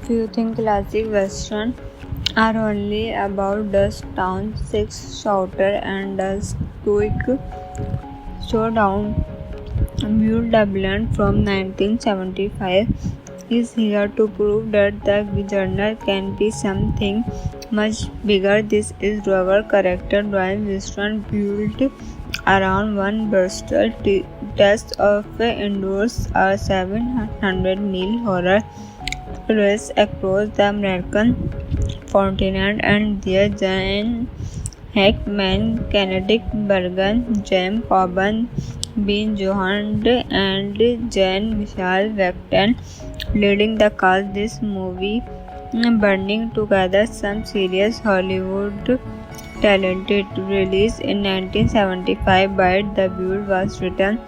You think classic western are only about dust down, six shooter and a quick showdown. Buell Dublin from 1975 is here to prove that the genre can be something much bigger. This is our character Brian Winston built around one Bristol test of endures a 700-mile horror race across the American continent, and their giant Hackman, Kenneth Bergen, James Coburn, Ben Johann, and Jan Michael Vecton leading the cast. This movie bringing together some serious Hollywood talented. Released in 1975 by The Buell, was written,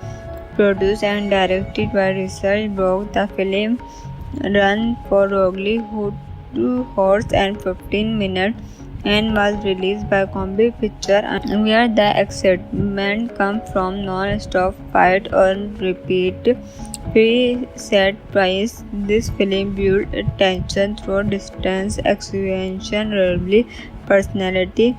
produced and directed by Russell Brock. The film ran for roughly 2 hours and 15 minutes and was released by Combi Picture, where the excitement comes from non-stop fight on repeat preset price. This film built tension through distance, execution, rivalry, personality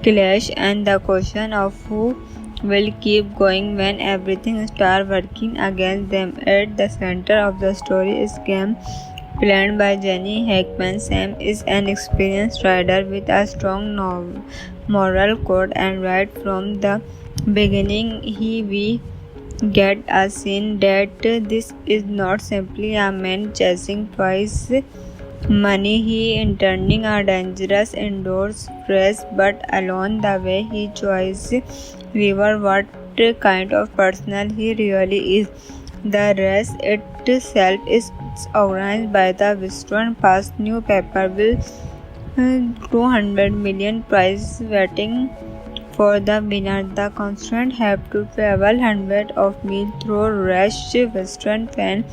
clash, and the question of who will keep going when everything starts working against them. At the center of the story is game planned by Jenny Hackman. Sam is an experienced rider with a strong moral code, and right from the beginning we get a scene that this is not simply a man chasing twice money. He is turning a dangerous indoors race, but along the way he chooses river what kind of person he really is. The race itself is organized by the Western Pass newspaper with 200 million prize waiting for the winner. The contestants have to travel hundreds of miles through rush Western fan,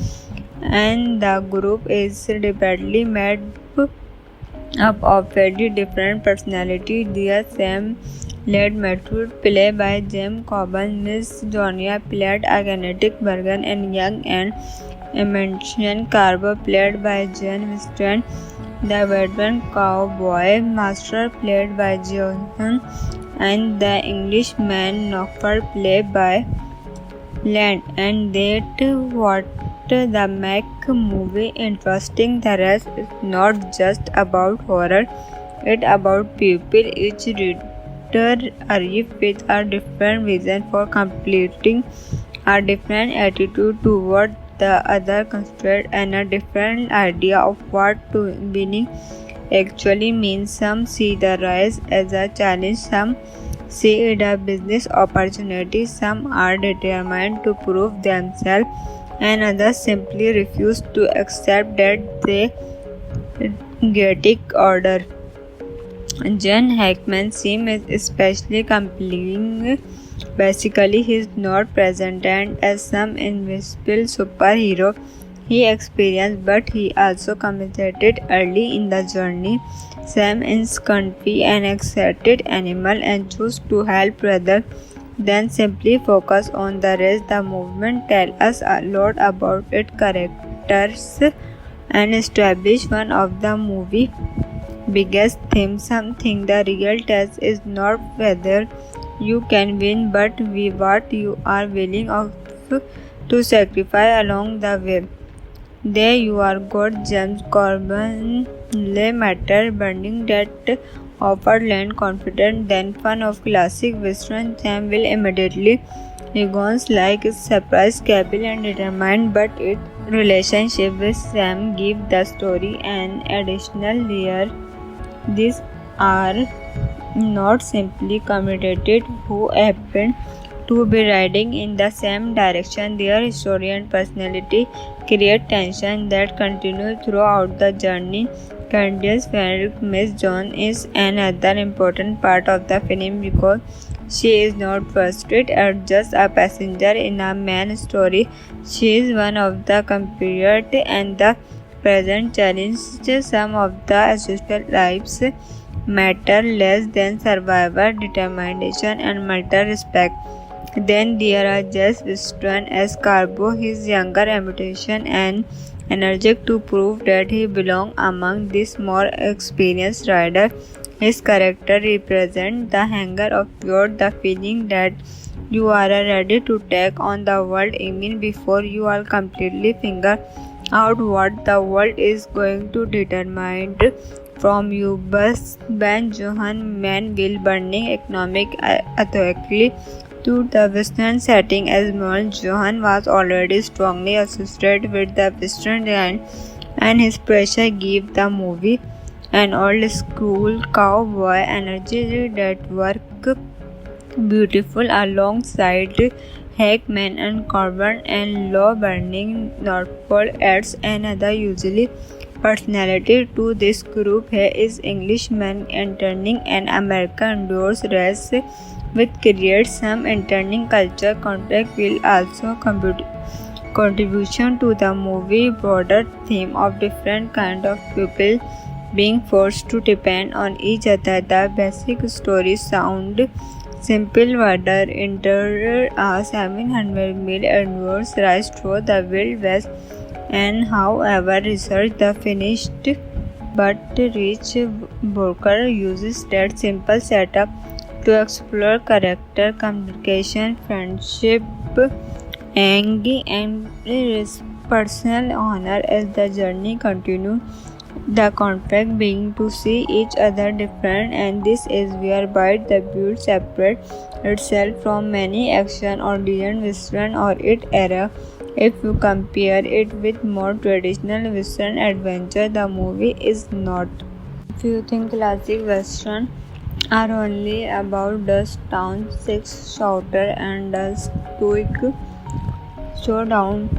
and the group is repeatedly made up of very different personalities. Their Sam led method played by James Coburn, Miss Jonia played a Kenneth Bergen, and young and Emmett Carver played by Jan Winston. The veteran cowboy master played by Johnson, and the Englishman Knopfler played by Land. And that what the make movie interesting. The rest is not just about horror, it's about people. Each reader arrives with a different vision for completing, a different attitude toward the other constraint, and a different idea of what winning actually means. Some see the race as a challenge, some see it a business opportunity, some are determined to prove themselves, and others simply refuse to accept that they get order. Jan Hackman seems especially compelling. Basically, he is not presented as some invisible superhero he experienced, but he also committed early in the journey. Sam is country and excited animal and choose to help rather than simply focus on the rest. The movement tells us a lot about its characters and establish one of the movie biggest themes. Something the real test is not whether you can win, but what you are willing to sacrifice along the way. There you are got James Corbin, Le Matter, burning that offered land confident, then fun of classic western. Sam will immediately Egon's like surprise, capable and determined, but its relationship with Sam give the story an additional layer. These are not simply committed who happen to be riding in the same direction. Their story and personality create tension that continues throughout the journey. Candice Fenrick, Miss John, is another important part of the film because she is not frustrated or just a passenger in a main story. She is one of the computers, and the present challenges some of the social lives matter less than survival, determination, and mental respect. Then there are Jess Winston as Carbo, his younger imitation, and energetic to prove that he belonged among these more experienced riders. His character represents the hunger of youth, the feeling that you are ready to take on the world even before you are completely figure out what the world is going to determine from you. Bus Ben Johann Man will burning economic authority to the Western setting as Merle Johann was already strongly associated with the Western and his pressure gave the movie an old school cowboy energy that worked beautiful alongside Hackman and Corbin and Law Burning Northpole adds another usually personality to this group. He is Englishman entering an American endurance race which creates some entering culture contact will also contribution to the movie broader theme of different kind of people being forced to depend on each other. The basic story sound simple water enter a 700-mile endurance race through the Wild West and however research the finished but Rich Broker uses that simple setup to explore character, communication, friendship, anger, and personal honor as the journey continues. The contract being to see each other different, and this is whereby the build separate itself from many action oriented Western or its era. If you compare it with more traditional Western adventure, the movie is not. If you think classic Western are only about dust town, six shooter, and a stoic showdown,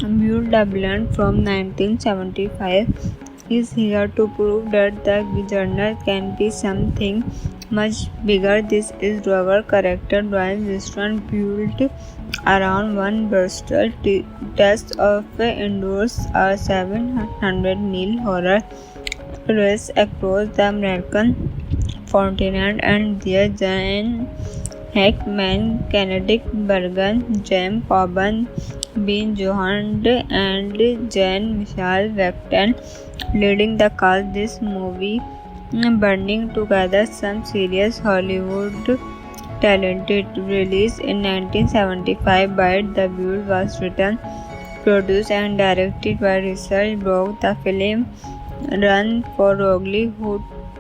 Buell Dublin from 1975 is here to prove that the genre can be something much bigger. This is Rover character Dwayne Western built around one Bristol test of endures a 700-mile horror race across the American continent, and there Jan Hackman, Kennedy Bergen, James Coburn, Ben Johann, and Jan Michael Wachtan leading the cast. This movie burning together some serious Hollywood talented. Released in 1975 by The Buell was written, produced and directed by Richard Brooks. The film ran for roughly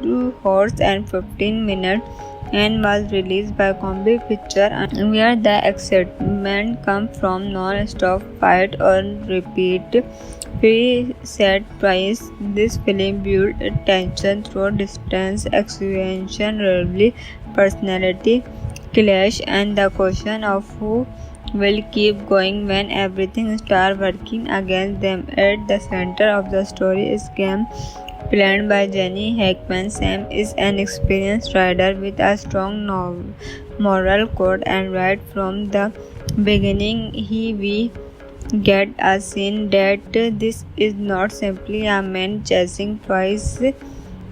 2 hours and 15 minutes and was released by Combi Picture, where the excitement comes from non-stop fight or repeat preset price. This film built tension through distance, execution, rivalry, personality clash, and the question of who will keep going when everything starts working against them. At the center of the story is game planned by Jenny Hackman. Sam is an experienced rider with a strong moral code, and right from the beginning we get a scene that this is not simply a man chasing prize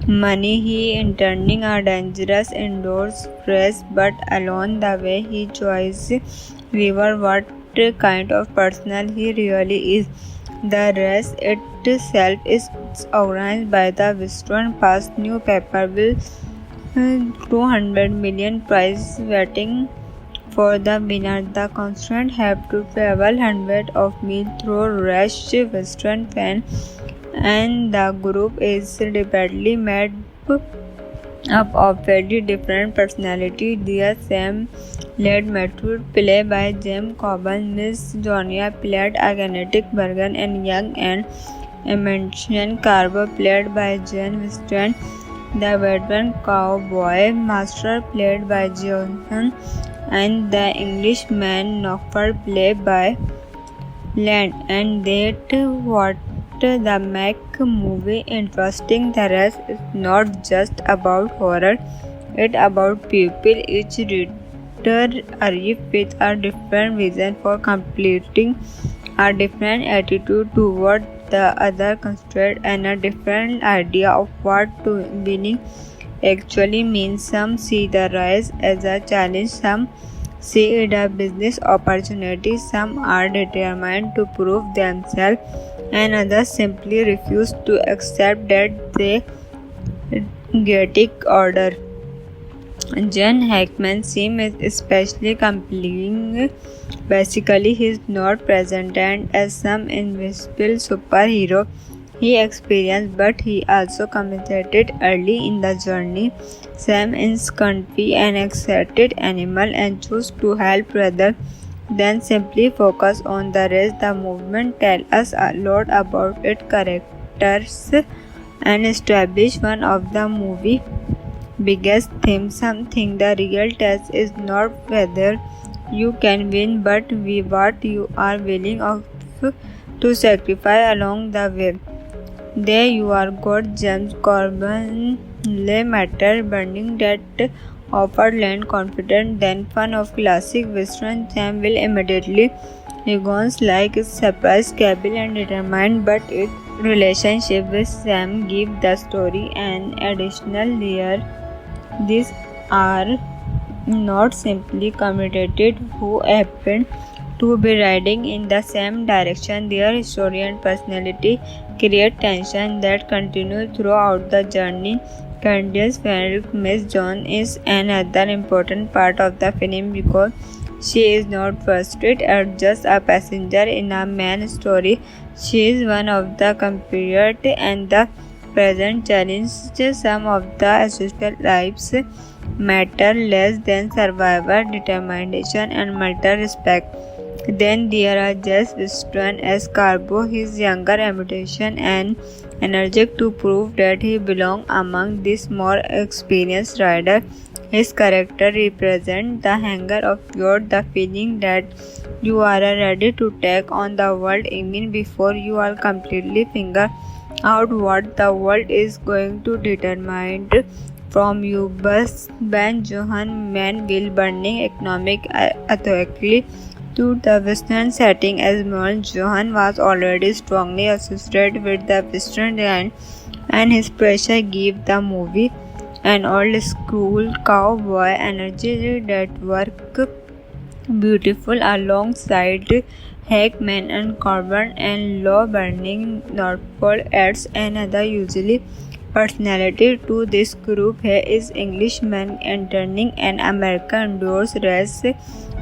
money. He entering a dangerous indoors race, but along the way he choices river what kind of person he really is. The race itself is organized by the Western Past newspaper with 200 million prize waiting for the winner. The contestants have to travel hundreds of miles through rush Western fan, and the group is rapidly made up of very different personalities. Dear Sam led Matthew, played by James Coburn, Miss Jonia, played a Kennedy Bergen, and young and Emancian Carver, played by Jan Weston. The veteran cowboy master, played by Johnson, and the Englishman Knopfler, played by Land. And that what the make movie interesting. The rest is not just about horror, it's about people. Each reader arrives with a different vision for completing, a different attitude toward the other constraint, and a different idea of what to winning actually means. Some see the rise as a challenge, some see it a business opportunity, some are determined to prove themselves and others simply refuse to accept that they chaotic order. Jen Hackman's theme is especially compelling. Basically, he is not presented as some invisible superhero he experienced, but he also committed early in the journey. Sam is country an excited animal and chooses to help rather than simply focus on the rest. The movement tells us a lot about its characters and establish one of the movie biggest theme. Something the real test is not whether you can win but what you are willing to sacrifice along the way. There you are got James Corbin Le Matter burning that offered land confident then fun of classic western. Sam will immediately Egon's like is surprised, capable and determined, but its relationship with Sam give the story an additional layer. These are not simply committed who happen to be riding in the same direction. Their story and personality create tension that continues throughout the journey. Candice Fenrick Miss John is another important part of the film because she is not frustrated or just a passenger in a main story. She is one of the compared and the present challenges. Some of the essential lives matter less than survival, determination, and mental respect. Then there are Jess Winston as Carbo, his younger ambition and energetic to prove that he belongs among these more experienced riders. His character represents the hunger of pure, the feeling that you are ready to take on the world even before you are completely figure out what the world is going to determine from you. Bus Ben Johan Manville burning economic authority to the Western setting as Merle Johan was already strongly associated with the Western line and his pressure gave the movie an old school cowboy energy that worked beautiful alongside Hackman and Corbin and Law Burning. Norfolk adds another usually personality to this group. He is Englishman entering an American endurance race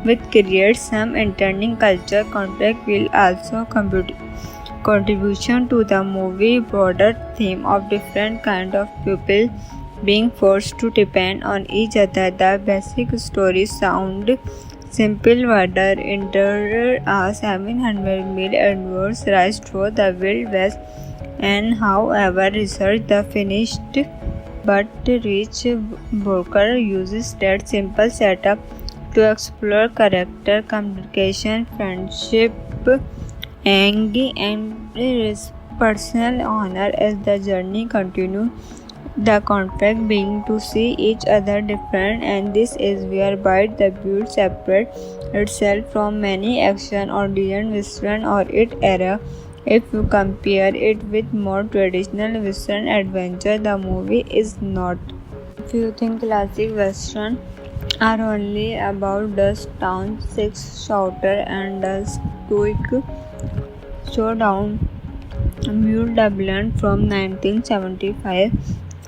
which creates some internal culture conflict will also contribution to the movie broader theme of different kind of people being forced to depend on each other. The basic story sound simple. Water entered a 700-mile endurance race through the Wild West and however research the finished but Rich Broker uses that simple setup to explore character, communication, friendship, anger, and personal honor as the journey continues. The conflict being to see each other different, and this is whereby the build separate itself from many action oriented Western or its era. If you compare it with more traditional Western adventure, the movie is not. If you think classic Western are only about dust down, six shooter, and a stoic showdown, Mule Dublin from 1975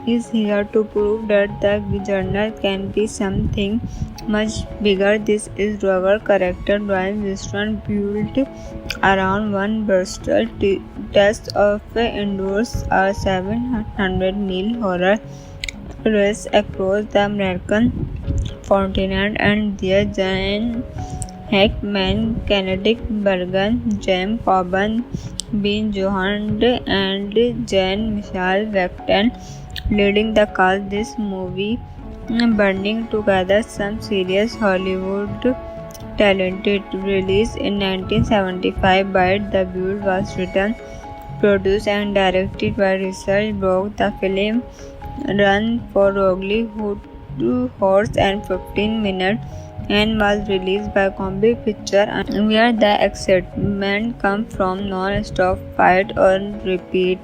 is here to prove that the genre can be something much bigger. This is Roger character Brian Winston built around one Bristol test of endures a 700-mile horror race across the American continent, and their giant Hackman, Kennedy Bergen, James Corbin, Ben Johan, and Jan Michael Vecton leading the cast. This movie burning together some serious Hollywood talented. Released in 1975 by The Build was written, produced and directed by Richard Brooks. The film ran for roughly 2 hours and 15 minutes and was released by Combi Picture, where the excitement comes from non-stop fight or repeat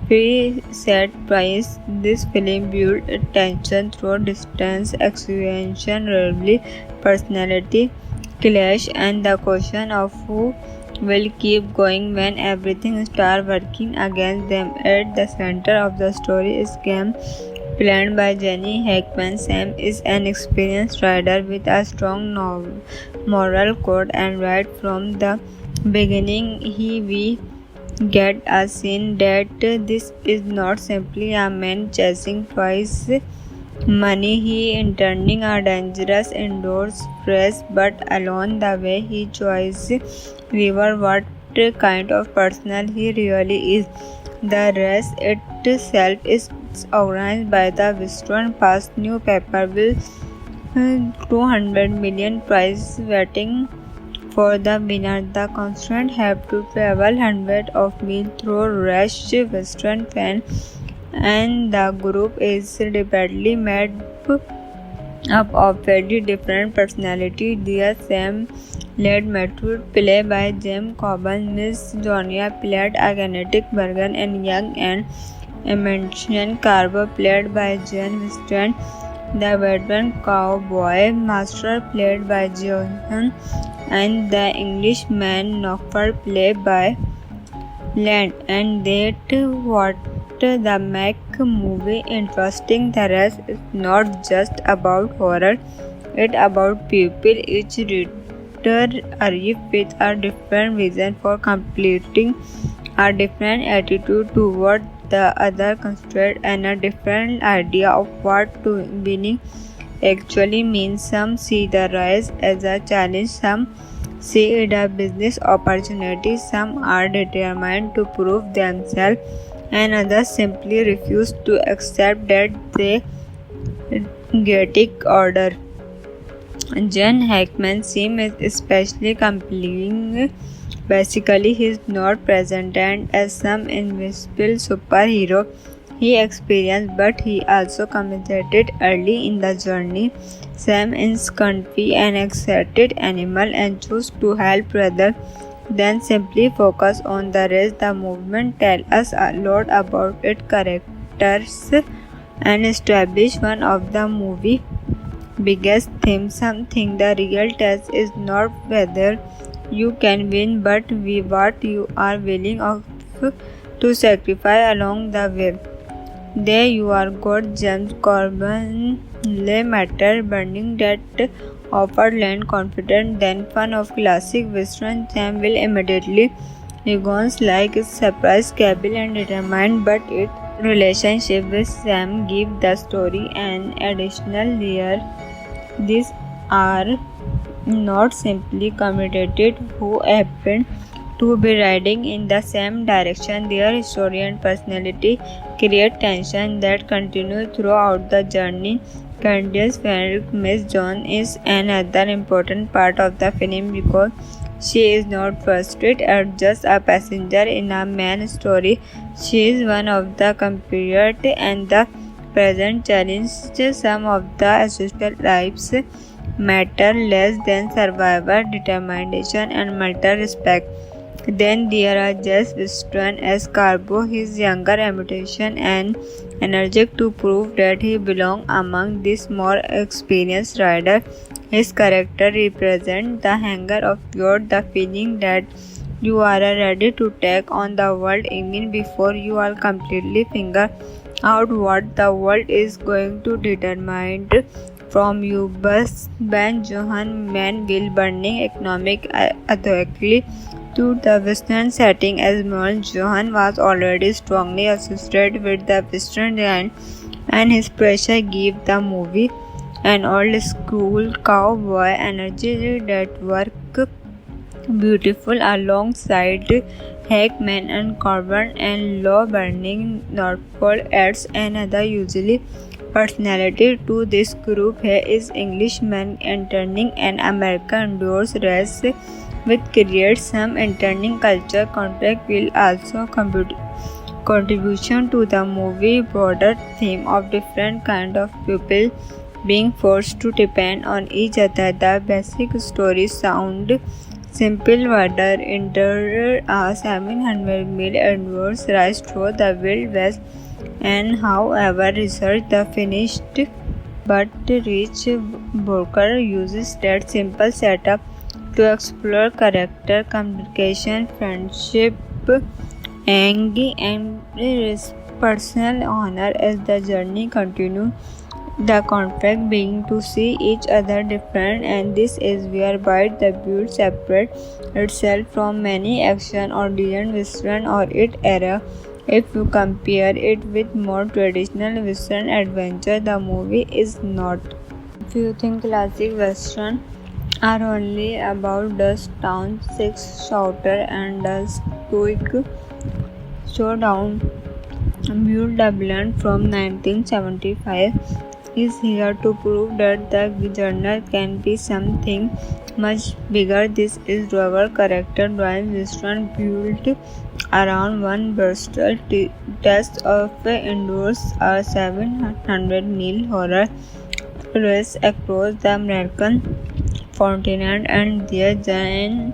preset price. This film built tension through distance, execution, rivalry, personality clash, and the question of who will keep going when everything starts working against them. At the center of the story is game planned by Jenny Hackman. Sam is an experienced rider with a strong moral code, and right from the beginning, we get a scene that this is not simply a man chasing twice money. He intending a dangerous indoors race, but along the way he choices river what kind of person he really is. The race itself is organized by the Western Past newspaper with 200 million prize waiting for the winner. The constant have to travel hundreds of miles through rush Western fan, and the group is rapidly made up of very different personalities. Dear Sam led Matthew, played by James Coburn, Miss Jonia played a genetic Bergen, and young and Emancian Carver played by Jane Winston. The veteran cowboy master played by Johan, and the Englishman Knopfler played by Land. And that what the make movie interesting. The rest is not just about horror, it's about people. Each reader arrives with a different vision for completing, a different attitude toward the other constraint, and a different idea of what to winning actually means. Some see the rise as a challenge, some see it a business opportunity, some are determined to prove themselves, and others simply refuse to accept that they get it order. Jen Hackman's theme is especially compelling. Basically, he is not presented as some invisible superhero he experienced, but he also committed early in the journey. Sam is confused and excited animal and choose to help rather than simply focus on the rest. The movement tells us a lot about its characters and establish one of the movie biggest themes. Something the real test is not whether you can win, but what you are willing to sacrifice along the way. There you are got James Corbin, Le Matter, burning that offered land confident, then fun of classic Western. Sam will immediately Egon's like is surprised, capable and determined, but its relationship with Sam give the story an additional layer. These are not simply committed who happen to be riding in the same direction. Their story and personality create tension that continues throughout the journey. Candice Fenrick, Miss John, is another important part of the film because she is not frustrated or just a passenger in a main story. She is one of the compared and the present challenges. Some of the essential lives matter less than survival, determination, and mental respect. Then there are Jess Winston as Carbo, his younger imitation and energetic to prove that he belongs among these more experienced riders. His character represents the hunger of youth, the feeling that you are ready to take on the world even before you are completely figure out what the world is going to determine from you. Ben Johan Manville burning economic authority to the Western setting, as Merle Johan was already strongly associated with the Western line, and his pressure gave the movie an old school cowboy energy that worked beautiful alongside Hackman and Coburn, and Law Burning Norfolk adds another usually personality to this group. He is Englishman entering an American endurance race with create some entering culture contact will also contribution to the movie broader theme of different kind of people being forced to depend on each other. The basic story sound simple. Water entered a 700-mile endurance race through the Wild West, and however research the finished but Rich Broker uses that simple setup to explore character, communication, friendship, anger, and personal honor as the journey continues. The conflict being to see each other different, and this is whereby the build separates itself from many action oriented Western or its era. If you compare it with more traditional Western adventure, the movie is not. If you think classic Western are only about dust down, six shooter, and a stoic showdown, Buell Dublin from 1975 is here to prove that the genre can be something much bigger. This is our character-driven Western built around one brutal test of endures a 700-mile horror race across the American continent, and there Gene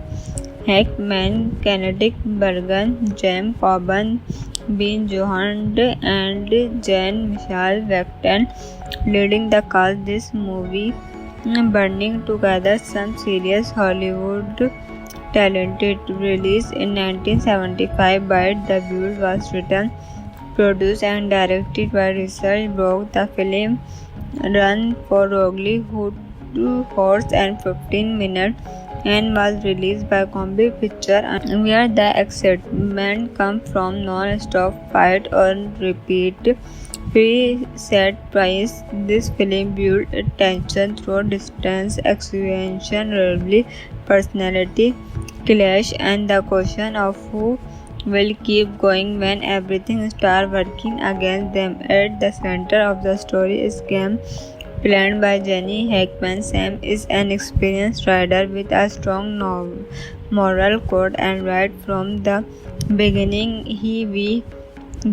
Hackman, Kenneth Bergen, James Coburn, Ben Johann, and Jean-Michel Vecten leading the cast. This movie bringing together some serious Hollywood talent. It released in 1975 by The Buell was written, produced and directed by Richard Brooks. The film ran for roughly 2 hours and 15 minutes and was released by Combi Picture, where the excitement comes from non-stop fight on repeat preset price. This film built tension through distance, execution, rivalry, personality clash, and the question of who will keep going when everything starts working against them. At the center of the story is game planned by Gene Hackman. Sam is an experienced rider with a strong moral code, and right from the beginning we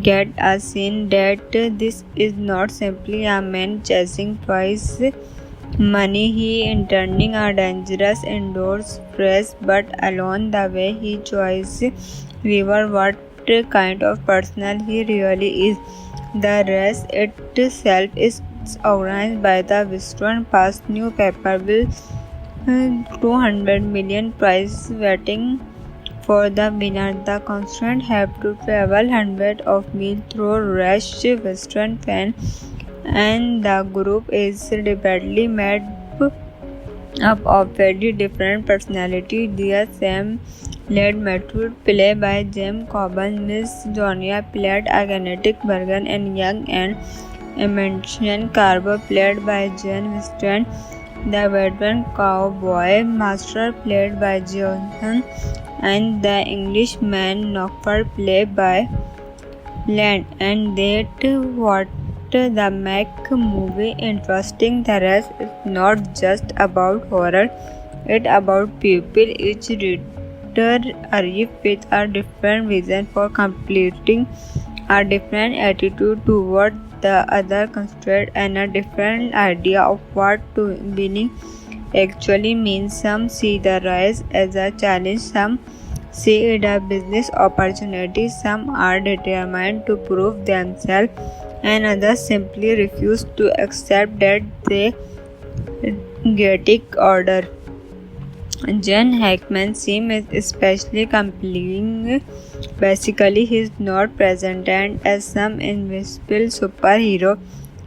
get a sense that this is not simply a man chasing prize money. He is turning a dangerous indoors race, but along the way he chooses river what kind of person he really is. The race itself is organized by the Western Pass newspaper with 200 million prize waiting for the winner. The constant have to travel hundreds of miles through rush Western fan, and the group is rapidly made up of very different personalities. Dear Sam led Matthew, played by James Coburn, Miss Jonia played a Kenneth Bergen, and young and Emmett Carver played by Jane Winston. The veteran cowboy master played by Johnson, and the Englishman Knopfler played by Land. And that what the make movie interesting. The rest is not just about horror, it's about people. Each reader arrives with a different vision for completing, a different attitude toward the other constraint, and a different idea of what to winning actually means. Some see the rise as a challenge, some see it a business opportunity, some are determined to prove themselves, and others simply refuse to accept that they get it order. Gene Hackman seems especially compelling. Basically, he is not presented as some invisible superhero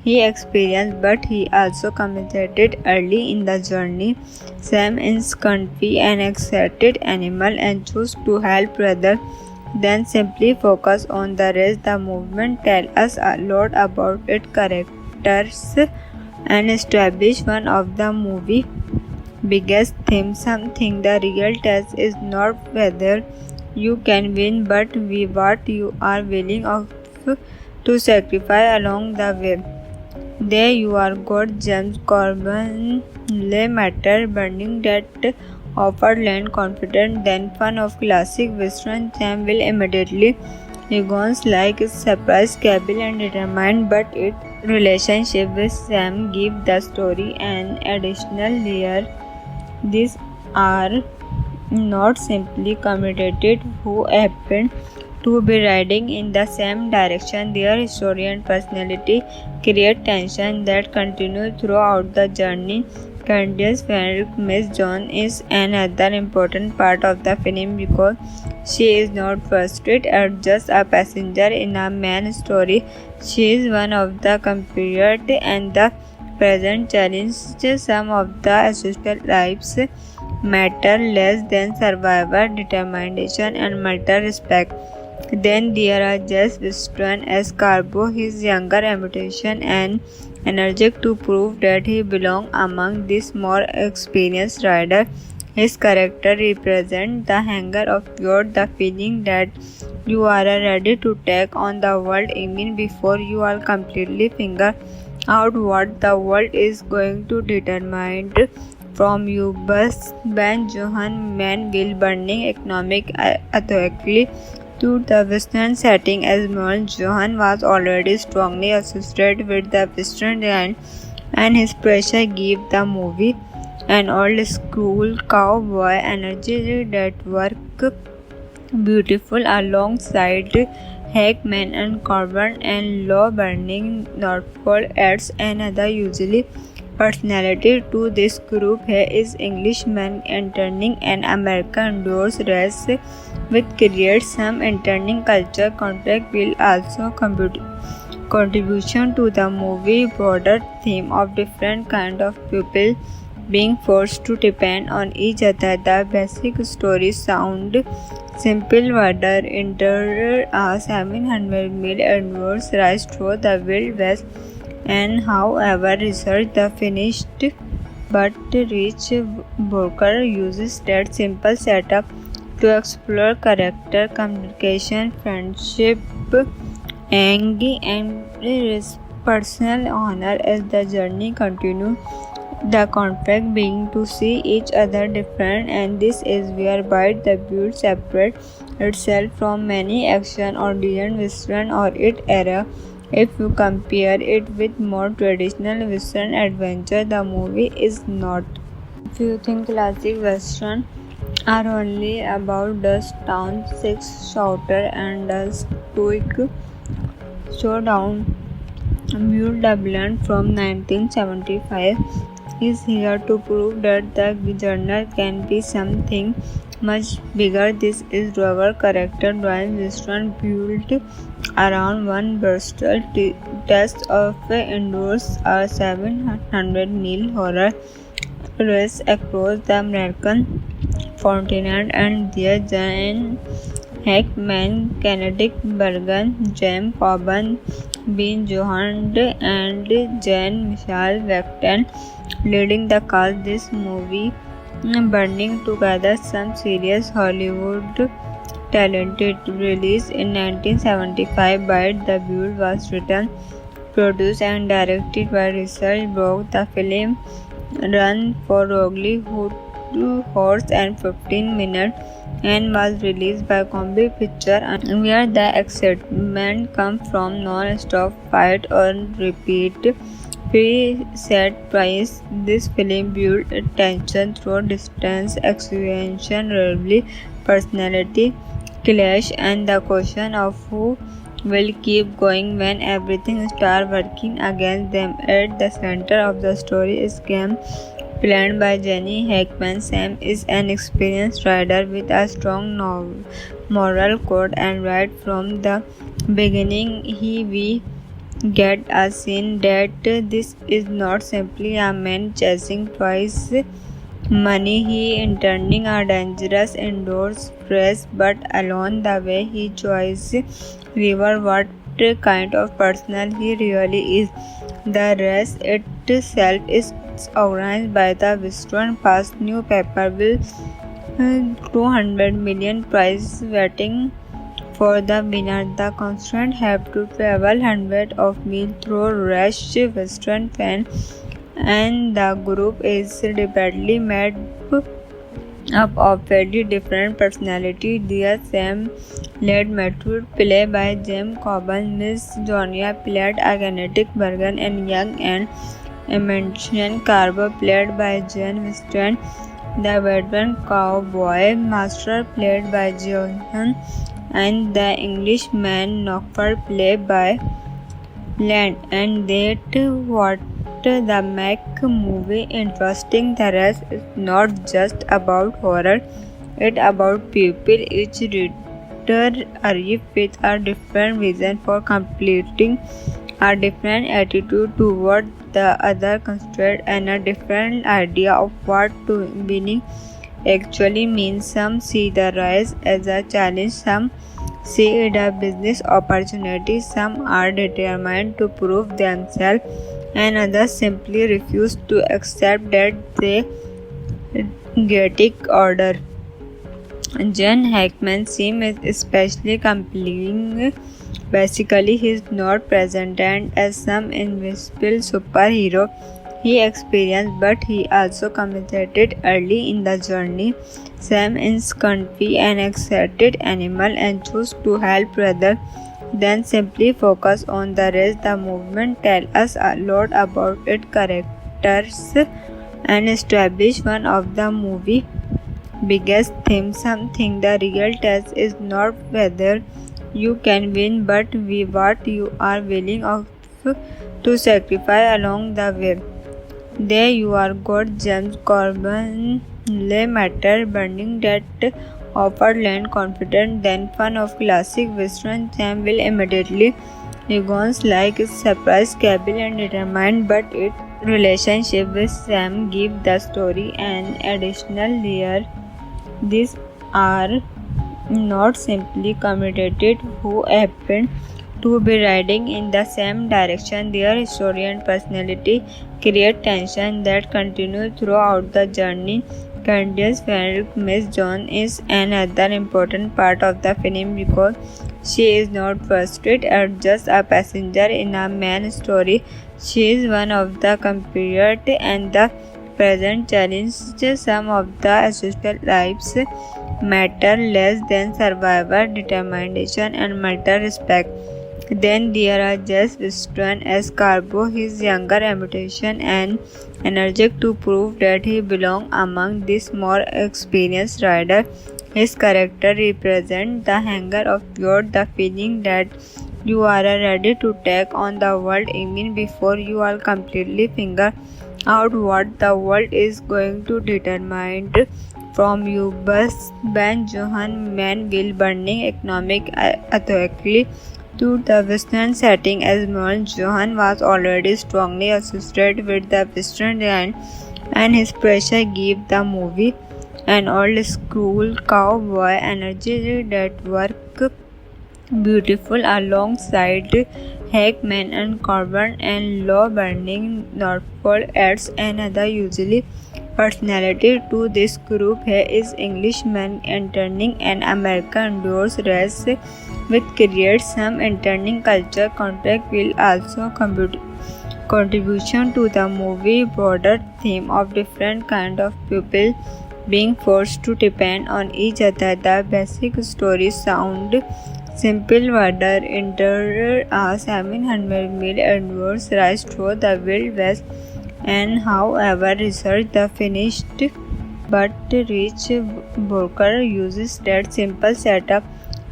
he experienced, but he also committed early in the journey. Sam is confused and excited animal and chooses to help rather than simply focus on the rest. The movement tells us a lot about its characters and establish one of the movie biggest theme. Something the real test is not whether you can win, but what you are willing to sacrifice along the way. There you are got James Coburn, Le Matter, burning that offered land confident, then fun of classic Western. Sam will immediately Egon's like surprise, capable and determined, but its relationship with Sam give the story an additional layer. These are not simply committed who happen to be riding in the same direction. Their story and personality create tension that continues throughout the journey. Candia's friend Miss John is another important part of the film because she is not frustrated or just a passenger in a main story. She is one of the compared and the present challenges some of the essential lives matter less than survival, determination, and mental respect. Then there are Jess Winston as Carbo, his younger ambition and energetic to prove that he belongs among these more experienced riders. His character represents the hunger of youth, the feeling that you are ready to take on the world even before you are completely figure out what the world is going to determine from you. But when Johan Manville burning economic authority to the Western setting as Merle, Johan was already strongly associated with the Western and his pressure gave the movie an old school cowboy energy that worked beautiful alongside Hackman and Corbin and Law Burning. Norfolk adds another usually personality to this group. He is Englishman entering an American endurance race which creates some entering culture conflict will also contribution to the movie broader theme of different kind of people being forced to depend on each other. The basic story sound simple. Water enter a 700-mile endurance race through the Wild West, and however research the finished but Rich Booker uses that simple setup to explore character, communication, friendship, anger, and personal honor as the journey continues. The conflict being to see each other different, and this is whereby the build separate itself from many action-oriented Western or its era. If you compare it with more traditional Western adventure, the movie is not. If you think classic Western are only about dust town, six shooter, and a stoic showdown, Mule Dublin from 1975 is here to prove that the genre can be something much bigger. This is Rover character Dwayne Winston built around one versatile test of endures a 700-mile horror race across the American continent, and their Jan Hackman, Kenneth Bergen, James Coburn, Ben Johan, and Jan Michelle Weston leading the cast. This movie bringing together some serious Hollywood talented. Released in 1975 by The Build was written, produced and directed by Richard Brooke. The film ran for roughly 2 hours and 15 minutes and was released by Combi Picture, where the excitement comes from non-stop fight on repeat preset price. This film built tension through distance, execution, rivalry, personality clash, and the question of who will keep going when everything starts working against them. At the center of the story is game planned by Jenny Hackman. Sam is an experienced rider with a strong moral code, and right from the beginning we get a scene that this is not simply a man chasing prize money. He entering a dangerous indoors race, but along the way he choices river what kind of person he really is. The race itself is organized by the Western Pass newspaper with 200 million prize waiting for the winner. The constant have to travel hundreds of miles through rush Western fan, and the group is rapidly made up of very different personalities. Their Sam led Matthew, played by James Coburn, Miss Jonia, played by Kenneth Bergen, and young and Emancian Carver, played by Jan Winston. The veteran cowboy master, played by Johan, and the Englishman Knockford, played by Land. And that what the make movie interesting. The rest is not just about horror, it's about people. Each reader arrives with a different vision for completing, a different attitude toward the other constraint, and a different idea of what to winning actually means. Some see the rise as a challenge, some see it a business opportunity, some are determined to prove themselves, and others simply refuse to accept that they chaotic order. John Hackman seems especially compelling. Basically, he is not presented as some invisible superhero he experienced, but he also committed early in the journey. Sam is confused and excited animal and choose to help rather than simply focus on the rest. The movement tells us a lot about its characters and establish one of the movie biggest themes. Something the real test is not whether you can win, but what you are willing to sacrifice along the way. There you are got James Corbin, Le Matter, Burning That offered land confident, then fun of classic western. Sam will immediately Egon's like is surprised, capable and determined, but its relationship with Sam give the story an additional layer. These are not simply committed who happen to be riding in the same direction. Their story and personality create tension that continues throughout the journey. Candice Ferrick, Miss John, is another important part of the film because she is not frustrated or just a passenger in a main story. She is one of the compared and the present challenges. Some of the essential lives matter less than survivor, determination, and mental respect. Then there are Jess Winston as Carbo, his younger ambition and energetic to prove that he belongs among these more experienced riders. His character represents the hunger of pure, the feeling that you are ready to take on the world even before you are completely figure out what the world is going to determine from you. Ben Johan Manville burning economic authority to the Western setting as Merle Johan was already strongly associated with the Western line, and his pressure gave the movie an old school cowboy energy that worked beautiful alongside Hackman and Corbin, and Low Burning Norfolk adds another usually personality to this group. He is Englishman entering an American endurance race with creates some entering culture contact will also contribution to the movie broader theme of different kind of people being forced to depend on each other. The basic story sound simple. Water enter a 700-mile endurance race through the Wild West, and however research the finished but Rich Booker uses that simple setup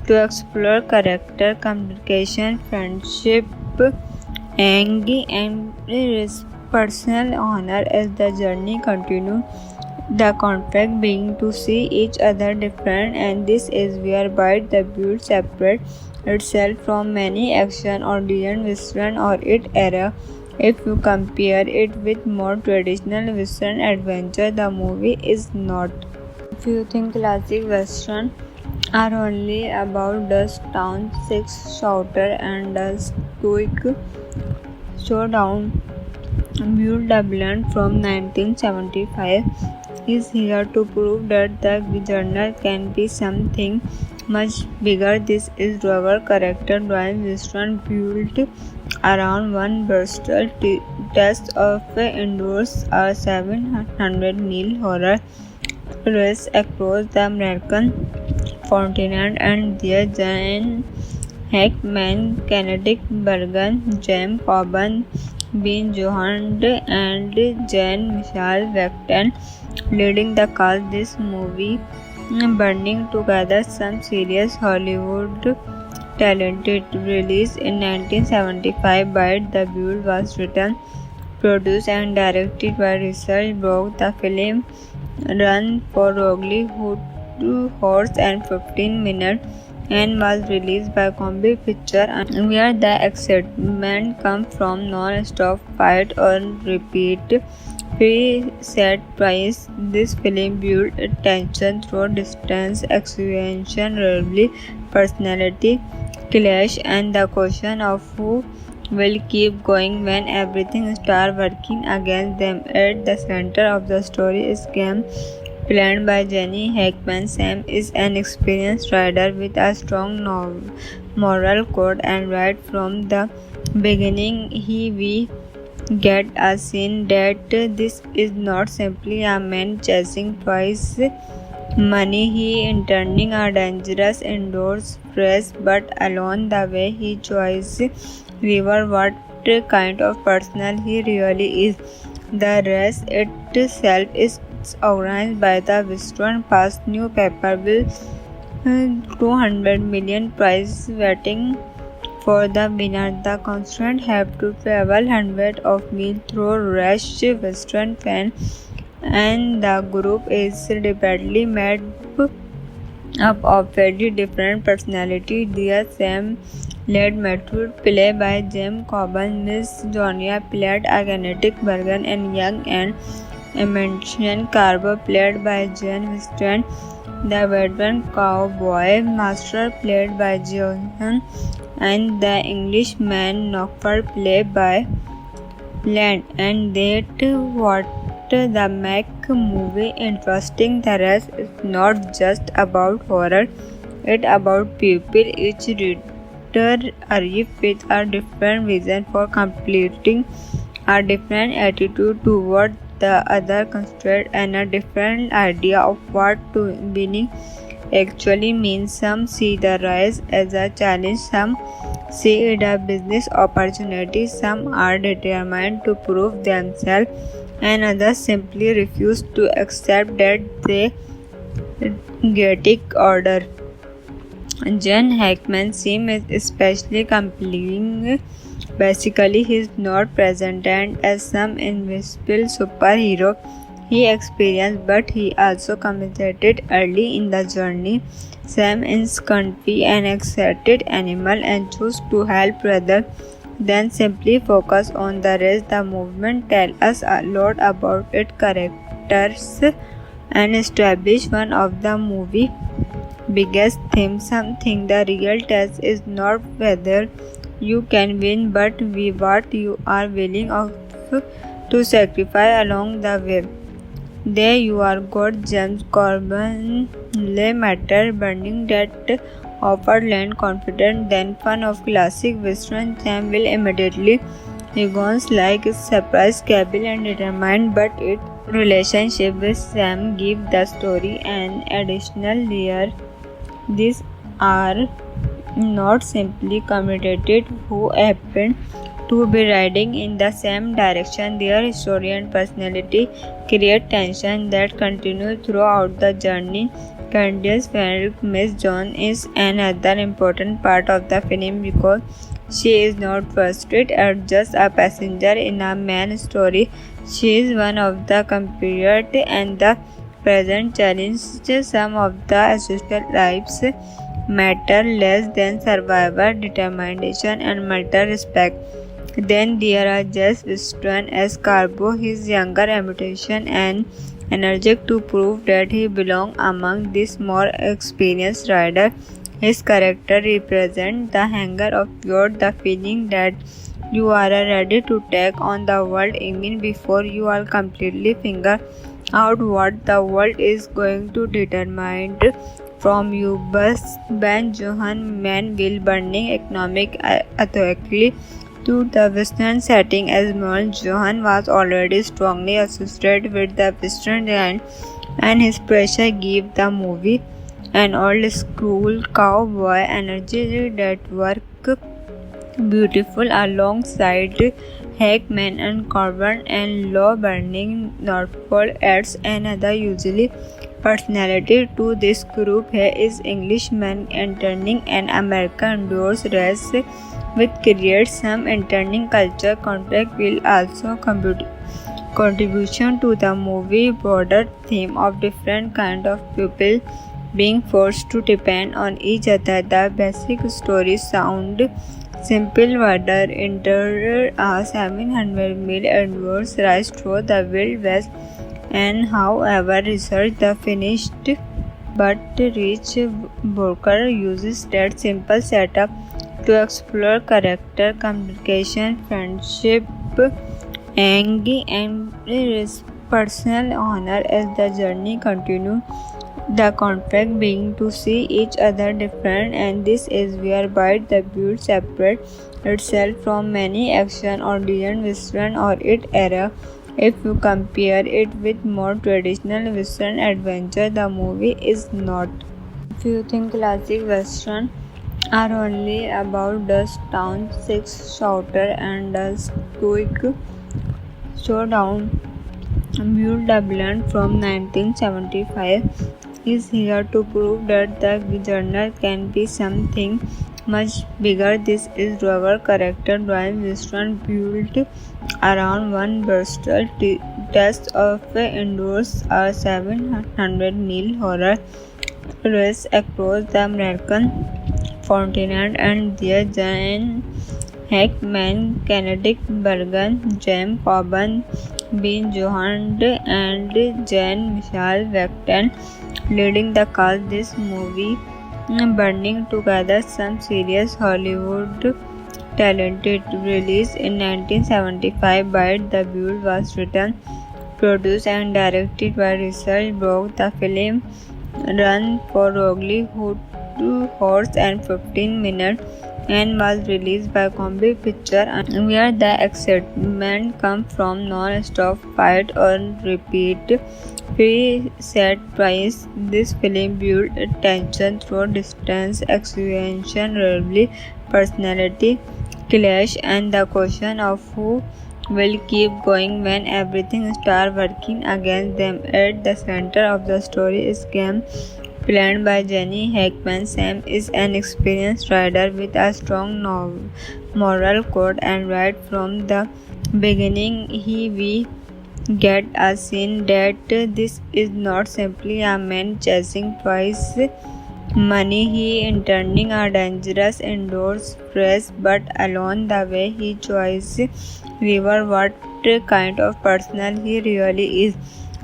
to explore character, communication, friendship, anger, and personal honor as the journey continues. The conflict being to see each other different, and this is whereby the build separate itself from many action oriented Western or its era. If you compare it with more traditional Western adventure, the movie is not. If you think classic Western are only about dust down, six shooter, and a stoic showdown, Buell Dublin from 1975 is here to prove that the genre can be something much bigger. This is our character Dwayne Winston built around one versatile test of endures a 700-mile horror race across the American continent, and there Jan Hackman, Kenneth Bergen, James Coburn, Ben Johan, and Jan Michael Wachtel leading the cast. This movie bringing together some serious Hollywood talented. Released in 1975 by The Buell was written produced and directed by Russell Brooke. The film ran for roughly 2 hours and 15 minutes and was released by Combi Picture, where the excitement comes from non-stop fight or repeat preset price. This film built tension through distance, execution, rivalry, personality clash, and the question of who will keep going when everything starts working against them. At the center of the story is game planned by Jenny Hackman. Sam is an experienced rider with a strong moral code, and right from the beginning, we get a sense that this is not simply a man chasing prize money. He is turning a dangerous indoors race, but along the way, he chooses river what kind of person he really is. The race itself is organized by the Western Pass newspaper with 200 million prize waiting for the winner. The contestants have to travel hundreds of miles through rush Western fan, and the group is repeatedly made up of very different personalities. Dear Sam led Matthew, played by James Coburn, Miss Jonia played a kinetic Bergen, and young and Emancian Carver played by Jane Weston. The veteran cowboy master played by Johan, and the Englishman Knocker played by Land. And that what the make movie interesting. The rest is not just about horror, it's about people. Each reader arrives with a different vision for completing, a different attitude toward the other constraint, and a different idea of what winning actually means. Some see the rise as a challenge, some see it a business opportunity, some are determined to prove themselves, and others simply refuse to accept that they chaotic order. John Hackman's theme is especially compelling. Basically, he is not presented as some invisible superhero he experienced, but he also committed early in the journey. Sam is confused and excited animal and choose to help rather than simply focus on the rest. The movement tells us a lot about its characters and establish one of the movie biggest themes. Something the real test is not whether you can win, but what you are willing to sacrifice along the way. There you are got James Corbin, Le Matter, burning that offered land confident, then fun of classic Western. Sam will immediately Egon's like surprise, capable and determined, but its relationship with Sam give the story an additional layer. These are not simply committed who happen to be riding in the same direction. Their story and personality create tension that continues throughout the journey. Candice Fenrick, Miss John, is another important part of the film because she is not frustrated or just a passenger in a main story. She is one of the compared and the present challenges. Some of the essential lives matter less than survival, determination, and mutual respect. Then there are Jess Weston as Carbo, his younger imitation and energetic to prove that he belongs among these more experienced riders. His character represents the hunger of youth, the feeling that you are ready to take on the world even before you are completely figure out what the world is going to determine from you. Ben Johan Manville burning economic authority to the Western setting as Merle Johan was already strongly associated with the Western line, and his pressure gave the movie an old school cowboy energy that worked beautiful alongside Hackman and Coburn, and Low Burning Norfolk adds another usually personality to this group. He is Englishman entering an American endurance race with create some internal culture conflict will also contribution to the movie broader theme of different kind of people being forced to depend on each other. The basic story sound simple water enter a 700-mile adverse rise through the Wild West, and however research the finished but rich Booker uses that simple setup to explore character, communication, friendship, anger, and personal honor as the journey continues. The conflict being to see each other different, and this is whereby the build separate itself from many action-oriented Western or its era. If you compare it with more traditional Western adventure, the movie is not. If you think classic Western are only about dust town, six shooter, and a quick showdown, Buell Dublin from 1975 is here to prove that the genre can be something much bigger. This is our character driven Western built around one Bristol test of endures a 700-mile horror race across the American continent, and there Jan Hackman, Kenneth Bergen, James Coburn, Ben Johan, and Jan Michelle Vecton leading the cast. This movie bringing together some serious Hollywood talented. Released in 1975 by The Buell was written, produced and directed by Russell Brock. The film ran for roughly 2 hours and 15 minutes and was released by Combi Picture, where the excitement comes from non-stop fight or repeat pre-set price. This film built tension through distance, execution, rivalry, personality clash, and the question of who will keep going when everything starts working against them. At the center of the story is game planned by Jenny Hackman. Sam is an experienced rider with a strong moral code, and right from the beginning we get a scene that this is not simply a man chasing prize money. He entering a dangerous indoors race, but along the way he chooses river what kind of person he really is.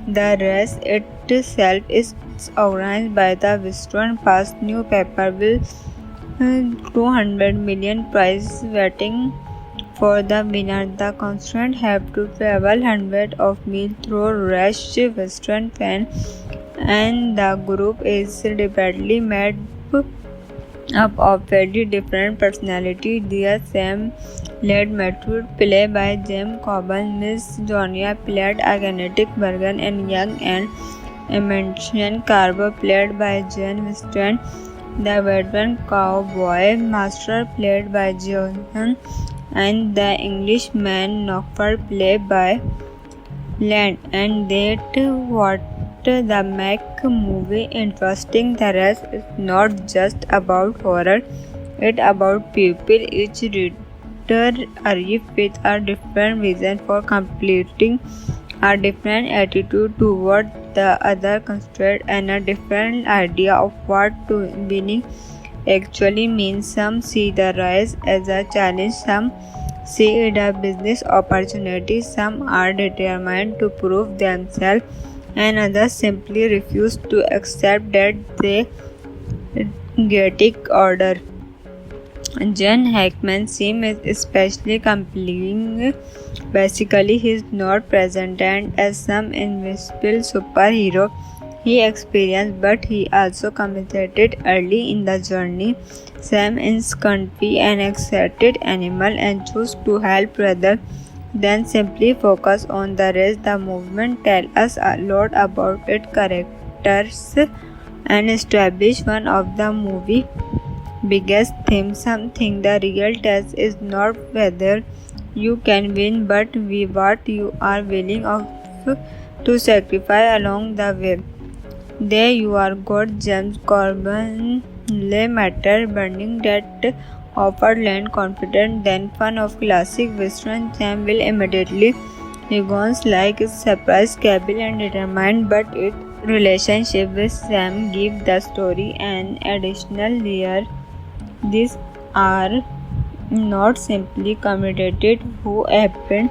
The race itself is organized by the Western Past newspaper with 200 million prize waiting for the winner. The contestants have to travel hundreds of miles through rush Western fan, and the group is rapidly made up of very different personalities. Dear Sam led Matthew, played by James Coburn, Miss Jonia, played by Kenneth Bergen, and young and Emmett Carver, played by Jane Weston. The veteran cowboy master, played by Johnson, and the Englishman Knockford, played by Land. And that what the make movie interesting. The rest is not just about horror, it's about people. Each reader arrives with a different vision for completing, a different attitude toward the other constraint, and a different idea of what winning actually means. Some see the rise as a challenge, some see it a business opportunity, some are determined to prove themselves, and others simply refuse to accept that they chaotic order. Jen Hackman's theme is especially compelling. Basically, he is not presented as some invisible superhero he experienced, but he also committed early in the journey. Sam is confused and excited animal and chooses to help rather than simply focus on the rest. The movement tells us a lot about its characters and establish one of the movie biggest themes. Something the real test is not whether you can win, but what you are willing to sacrifice along the way. There you are got James Corbin Le Matter burning that offered land, confident, then fun of classic Western. Sam will immediately Egon's like is surprised, capable and determined, but its relationship with Sam give the story an additional layer. These are not simply committed who happen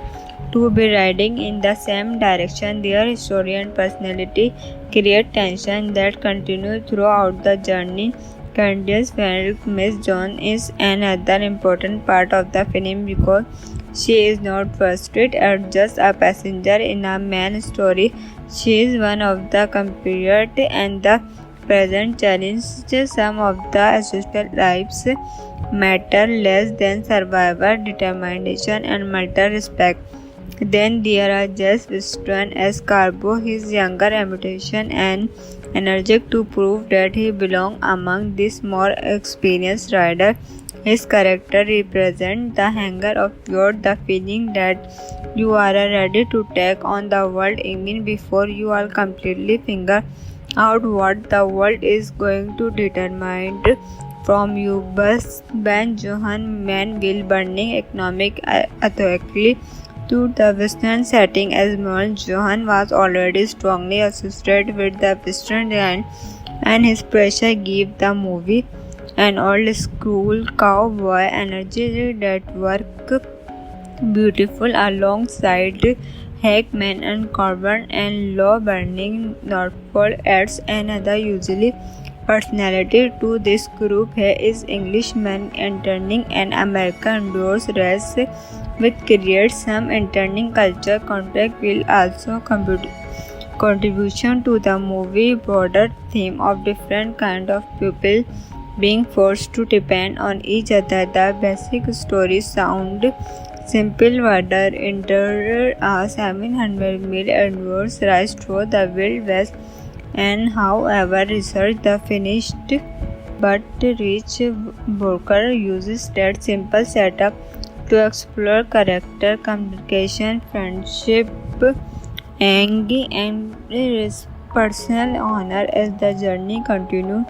to be riding in the same direction. Their story and personality create tension that continue throughout the journey. Candice Fenrick, Miss John, is another important part of the film because she is not frustrated or just a passenger in a main story. She is one of the compared and the present challenges some of the essential lives matter less than survival, determination, and mutual respect. Then there are Jess Weston as Carbo, his younger ambition and energetic to prove that he belongs among these more experienced riders. His character represents the hunger of youth, the feeling that you are ready to take on the world even before you are completely figure out what the world is going to determine from you. Bus Ben Johan Manville burning economic authority to the Western setting as Merle Johan was already strongly associated with the Western line, and his pressure gave the movie an old school cowboy energy that worked beautiful alongside Hackman and Corbin, and Law Burning Norfolk adds another usually personality to this group. He is Englishman entering an American endurance race which creates some entering culture conflict will also contribution to the movie broader theme of different kind of people being forced to depend on each other. The basic story sound simple water enter a 700-mile endurance race through the Wild West, and however research the finished but Rich Broker uses that simple setup to explore character, communication, friendship, anger, and personal honor as the journey continues.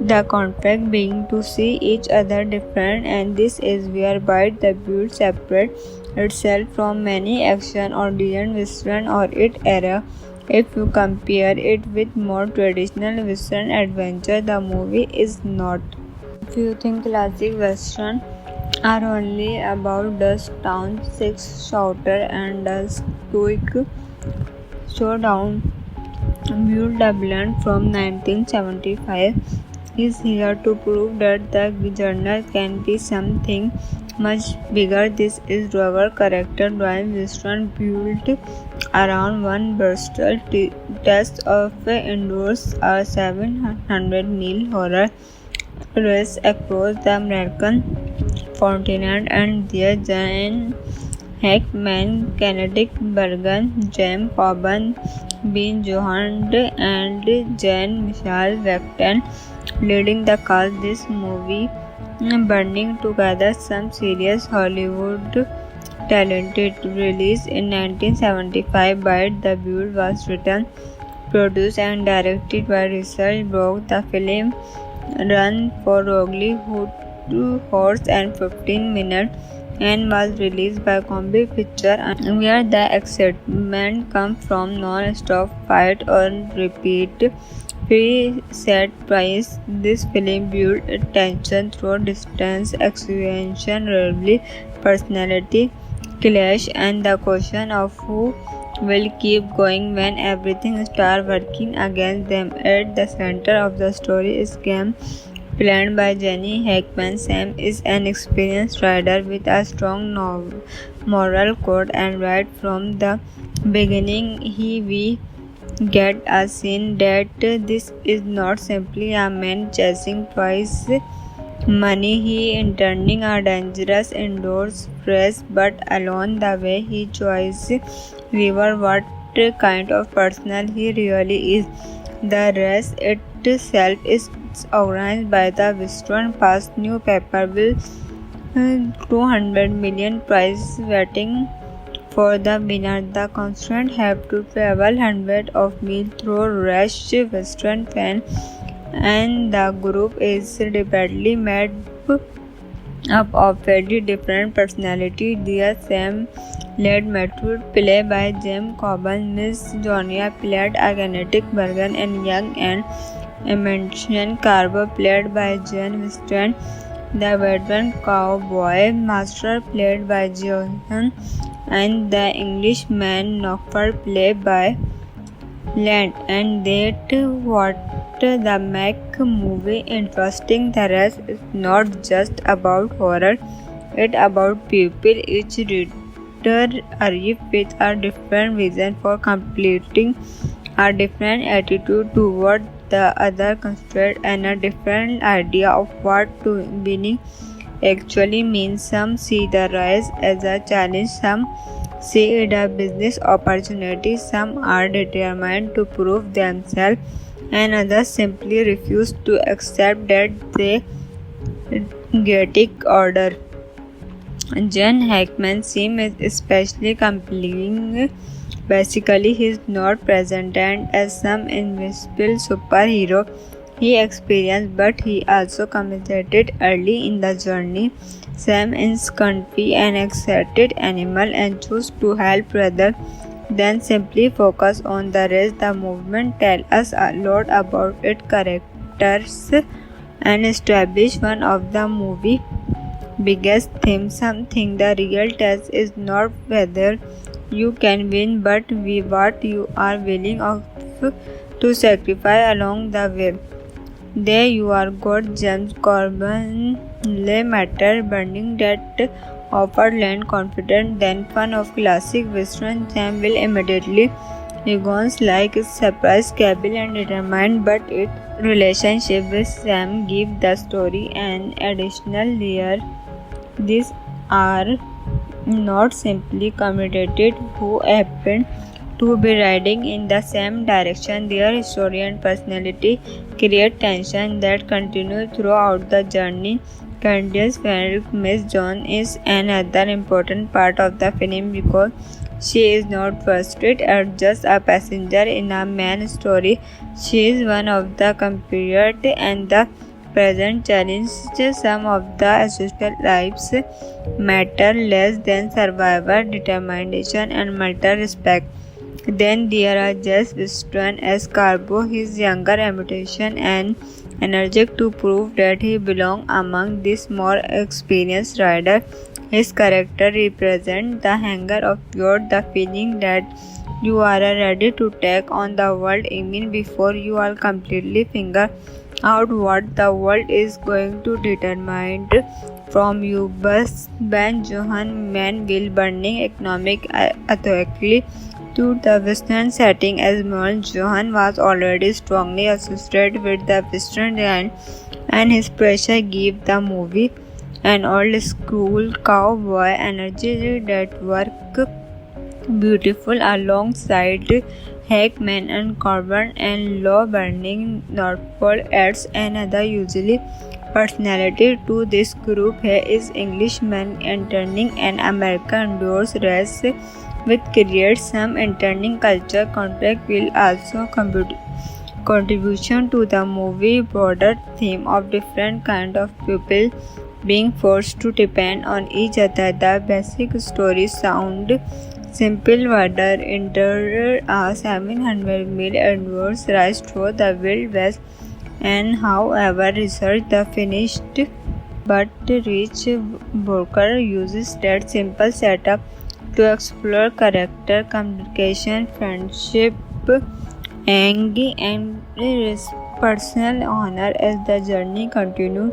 The conflict being to see each other different, and this is where Bite the Build separate itself from many action-oriented Western or its era. If you compare it with more traditional Western adventure, the movie is not. If you think classic Western are only about dust town, six shooter, and a stoic showdown, Buell Dublin from 1975 is here to prove that the genre can be something much bigger. This is Roger character Dwayne Weston built around one Bristol test of endures a 700-mile horror race across the American continent, and their Jan Hackman, Kenneth Bergen, James Coburn, Ben Johan, and Jan Michelle Weston leading the cast. This movie burning together some serious Hollywood talented. Released in 1975 by The Buell was written, produced and directed by Russell Brock. The film ran for roughly 2 hours and 15 minutes and was released by Combi Picture, where the excitement comes from non-stop fight or repeat preset price. This film built tension through distance, execution, rivalry, personality clash, and the question of who will keep going when everything starts working against them. At the center of the story is game planned by Jenny Hackman. Sam is an experienced rider with a strong moral code, and right from the beginning we get a scene that this is not simply a man chasing prize money. He entering a dangerous indoors race, but along the way he chooses river what kind of person he really is. The race itself is organized by the Western Past newspaper with 200 million prize waiting for the winner. The contestants have to travel hundreds of miles through rush Western fan, and the group is repeatedly made up of very different personality. Dear Sam led Method, played by James Coburn, Miss Jonia played a genetic Bergen, and young and Emmett Carver played by Jen Weston. The veteran cowboy master played by Johan, and the Englishman Knockford played by Land. And that what the make movie interesting. The rest is not just about horror, it's about people. Each reader arrives with a different vision for completing, a different attitude toward the other constraint, and a different idea of what winning actually means. Some see the rise as a challenge, some see it a business opportunity, some are determined to prove themselves, and others simply refuse to accept that they chaotic order. Jen Hackman's theme is especially compelling. Basically, he is not presented as some invisible superhero he experienced, but he also committed early in the journey. Sam is confused and excited animal and choose to help rather than simply focus on the rest. The movement tells us a lot about its characters and establish one of the movie biggest themes. Something the real test is not whether you can win, but what you are willing to sacrifice along the way. There you are got James Corbin, Le Matter, Burning that offered land confident, then fun of classic western. Sam will immediately Egon's like surprise Cable and determined, but its relationship with Sam give the story an additional layer. These are not simply committed who happen to be riding in the same direction. Their story and personality create tension that continues throughout the journey. Candice Fenrick, Miss John, is another important part of the film because she is not frustrated or just a passenger in a main story. She is one of the compared and the present challenges. Some of the social lives matter less than survival, determination, and mutual respect. Then there are Jess Weston as Carbo, his younger imitation and energetic to prove that he belongs among these more experienced riders. His character represents the hunger of youth, the feeling that you are ready to take on the world even before you are completely figure out what the world is going to determine from you. Bus Ben Johan Manville burning economic authority to the Western setting as Merle Johan was already strongly associated with the Western and his pressure gave the movie an old school cowboy energy that worked beautiful alongside Hackman and Coburn, and Law Burning Norfolk adds another usually personality to this group. He is Englishman entering an American endurance race with creates some entering culture contact will also contribution to the movie broader theme of different kind of people being forced to depend on each other. The basic story sound simple. Water enter a 700-mile endurance race through the Wild West, and however research the finished but Rich Booker uses that simple setup to explore character, communication, friendship, anger, and personal honor as the journey continues.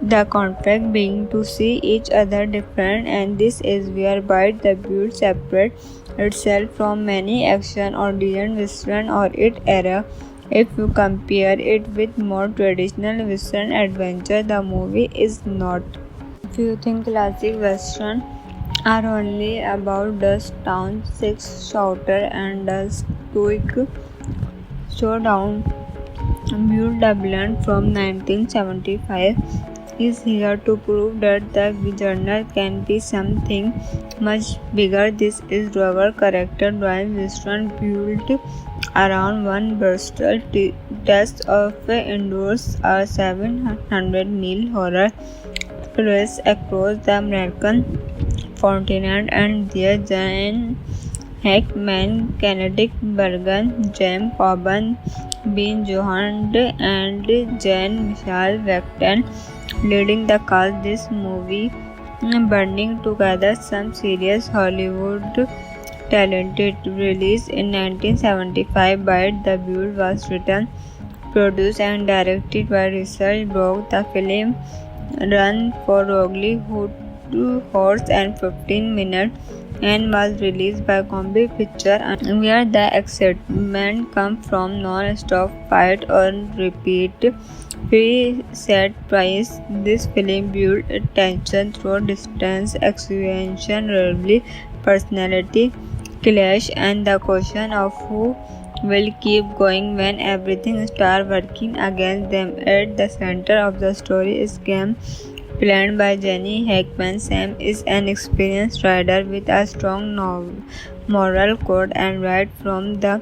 The conflict being to see each other different, and this is whereby the build separate itself from many action-oriented Western or its era. If you compare it with more traditional Western adventure, the movie is not. If you think classic Western are only about dust town, six shooter, and a stoic showdown, Buell Dublin from 1975 is here to prove that the genre can be something much bigger. This is Rover character Dwayne Weston built around one Bristol test of endures a 700-mile horror race across the American continent, and there Gene Hackman, Kenneth Bergen, James Coburn, Ben Johann, and Jean-Michel Vecton leading the cast. This movie bringing together some serious Hollywood talented. Released in 1975 by The Buell, was written, produced and directed by Russell Brock. The film ran for roughly 2 hours and 15 minutes and was released by Combi Picture, where the excitement comes from non-stop fight on repeat preset price. This film built tension through distance, execution, rivalry, personality clash, and the question of who will keep going when everything starts working against them. At the center of the story is game planned by Gene Hackman. Sam is an experienced rider with a strong moral code, and right from the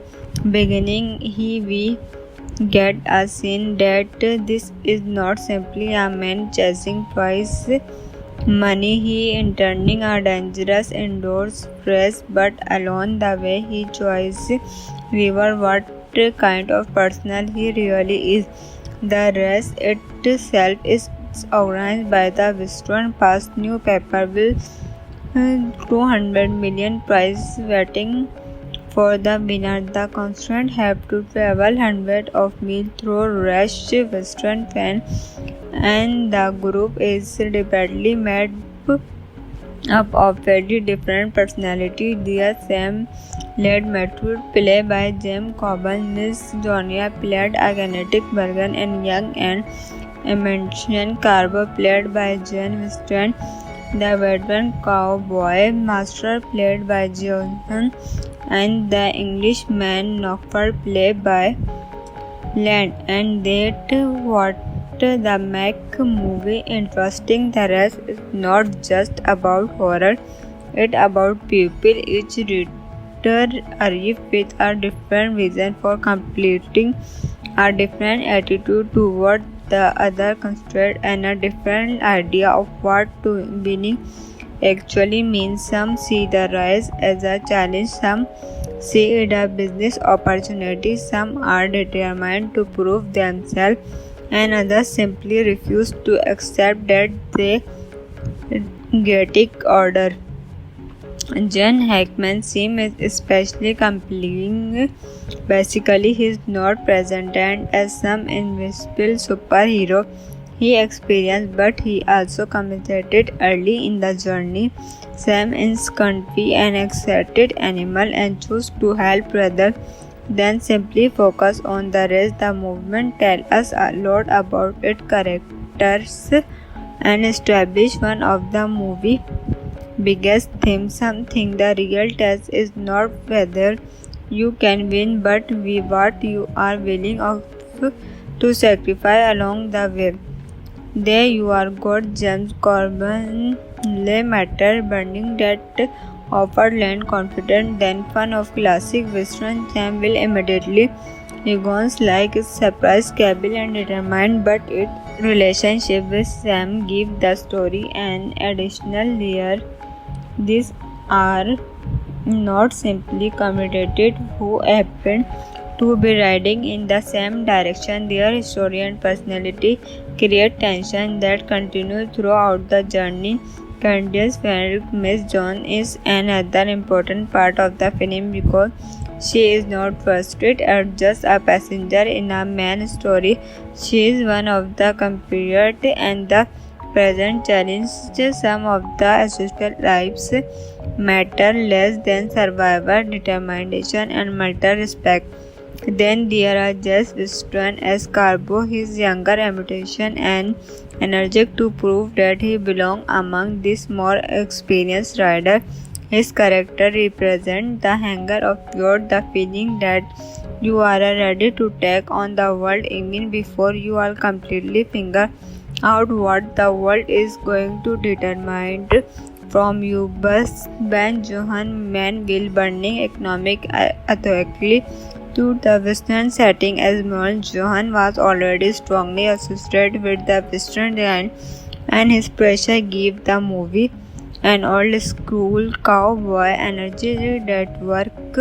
beginning we get a scene that this is not simply a man chasing prize money. He is turning a dangerous indoors race, but along the way he chooses river what kind of person he really is. The race itself is organized by the Western Past newspaper with 200 million prize waiting for the winner. The contestants have to travel hundreds of miles through rush Western fan, and the group is repeatedly made up of very different personalities. Dear Sam led Matthew, played by James Coburn, Miss Jonia played a Kenneth Bergen, and young and Emancian Carver played by Jane Weston. The veteran cowboy master played by Johnson, and the Englishman Knockford played by Land. And that what the make movie interesting. The rest is not just about horror, it's about people. Each reader arrives with a different vision for completing, a different attitude toward the other constraint, and a different idea of what winning actually means. Some see the race as a challenge, some see it a business opportunity, some are determined to prove themselves, and others simply refuse to accept that they get it order. Gene Hackman's theme is especially compelling. Basically, he is not presented as some invisible superhero he experienced, but he also committed early in the journey. Sam is country and excited animal and choose to help rather than simply focus on the rest. The movement tells us a lot about its characters and establish one of the movie biggest theme. Something the real test is not whether you can win, but what you are willing to sacrifice along the way. There you are got James Coburn, Le Matter, burning that offered land confident, then fun of classic western. Sam will immediately Egon's like surprised, capable and determined, but its relationship with Sam give the story an additional layer. These are not simply committed who happen to be riding in the same direction. Their story and personality create tension that continues throughout the journey. Candice Fenrick, Miss John, is another important part of the film because she is not frustrated as just a passenger in a main story. She is one of the compared and the present challenges. Some of the essential lives matter less than survival, determination, and mental respect. Then there are Jess Weston as Carbo, his younger ambition and energetic to prove that he belongs among these more experienced riders. His character represents the hunger of pure, the feeling that you are ready to take on the world even before you are completely figure out what the world is going to determine from you. Ben Johann Man will burning economic authority to the Western setting, as Johann was already strongly associated with the Western and and his pressure gave the movie an old school cowboy energy that worked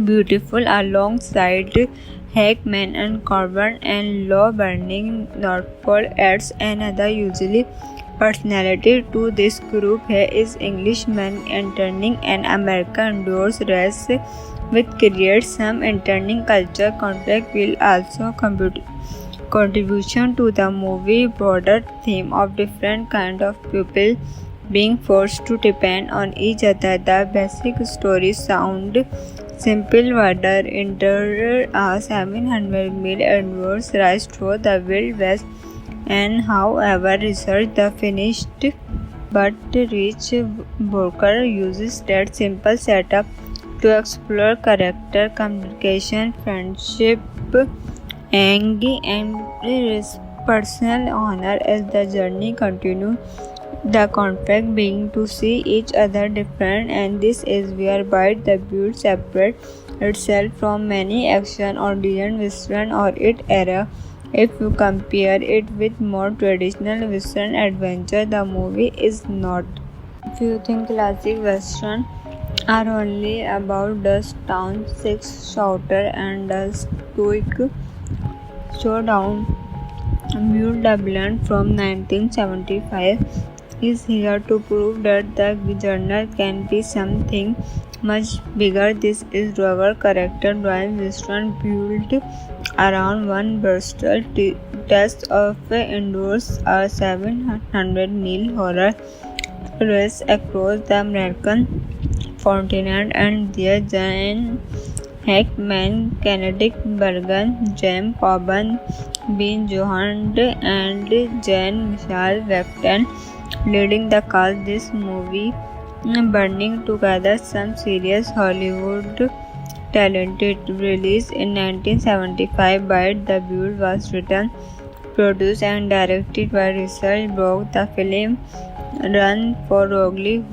beautiful alongside Hackman and Corbin, and Law Burning Norfolk adds another usually personality to this group. He is Englishman entering an American endurance race which creates some entering culture conflict will also contribution to the movie broader theme of different kind of people being forced to depend on each other. The basic story sound simple. Water entered a 700-mile endurance race through the Wild West, and however research the finished but Rich Broker uses that simple setup to explore character, communication, friendship, anger, and personal honor as the journey continues. The conflict being to see each other different, and this is whereby the build separates itself from many action oriented western or its era. If you compare it with more traditional western adventure, the movie is not. If you think classic western are only about dust town, six shooter, and a stoic showdown, Buell Dublin from 1975 is here to prove that the genre can be something much bigger. This is Roger character driven western built around one Bristol test of endures a 700-mile horror race across the American continent, and there Jan Hackman, Kenneth Bergen, James Coburn, Ben Johan, and Jan Michael Weston leading the cast. This movie bringing together some serious Hollywood talented. Released in 1975 by The Buell was written, produced and directed by Richard Brooks. The film ran for roughly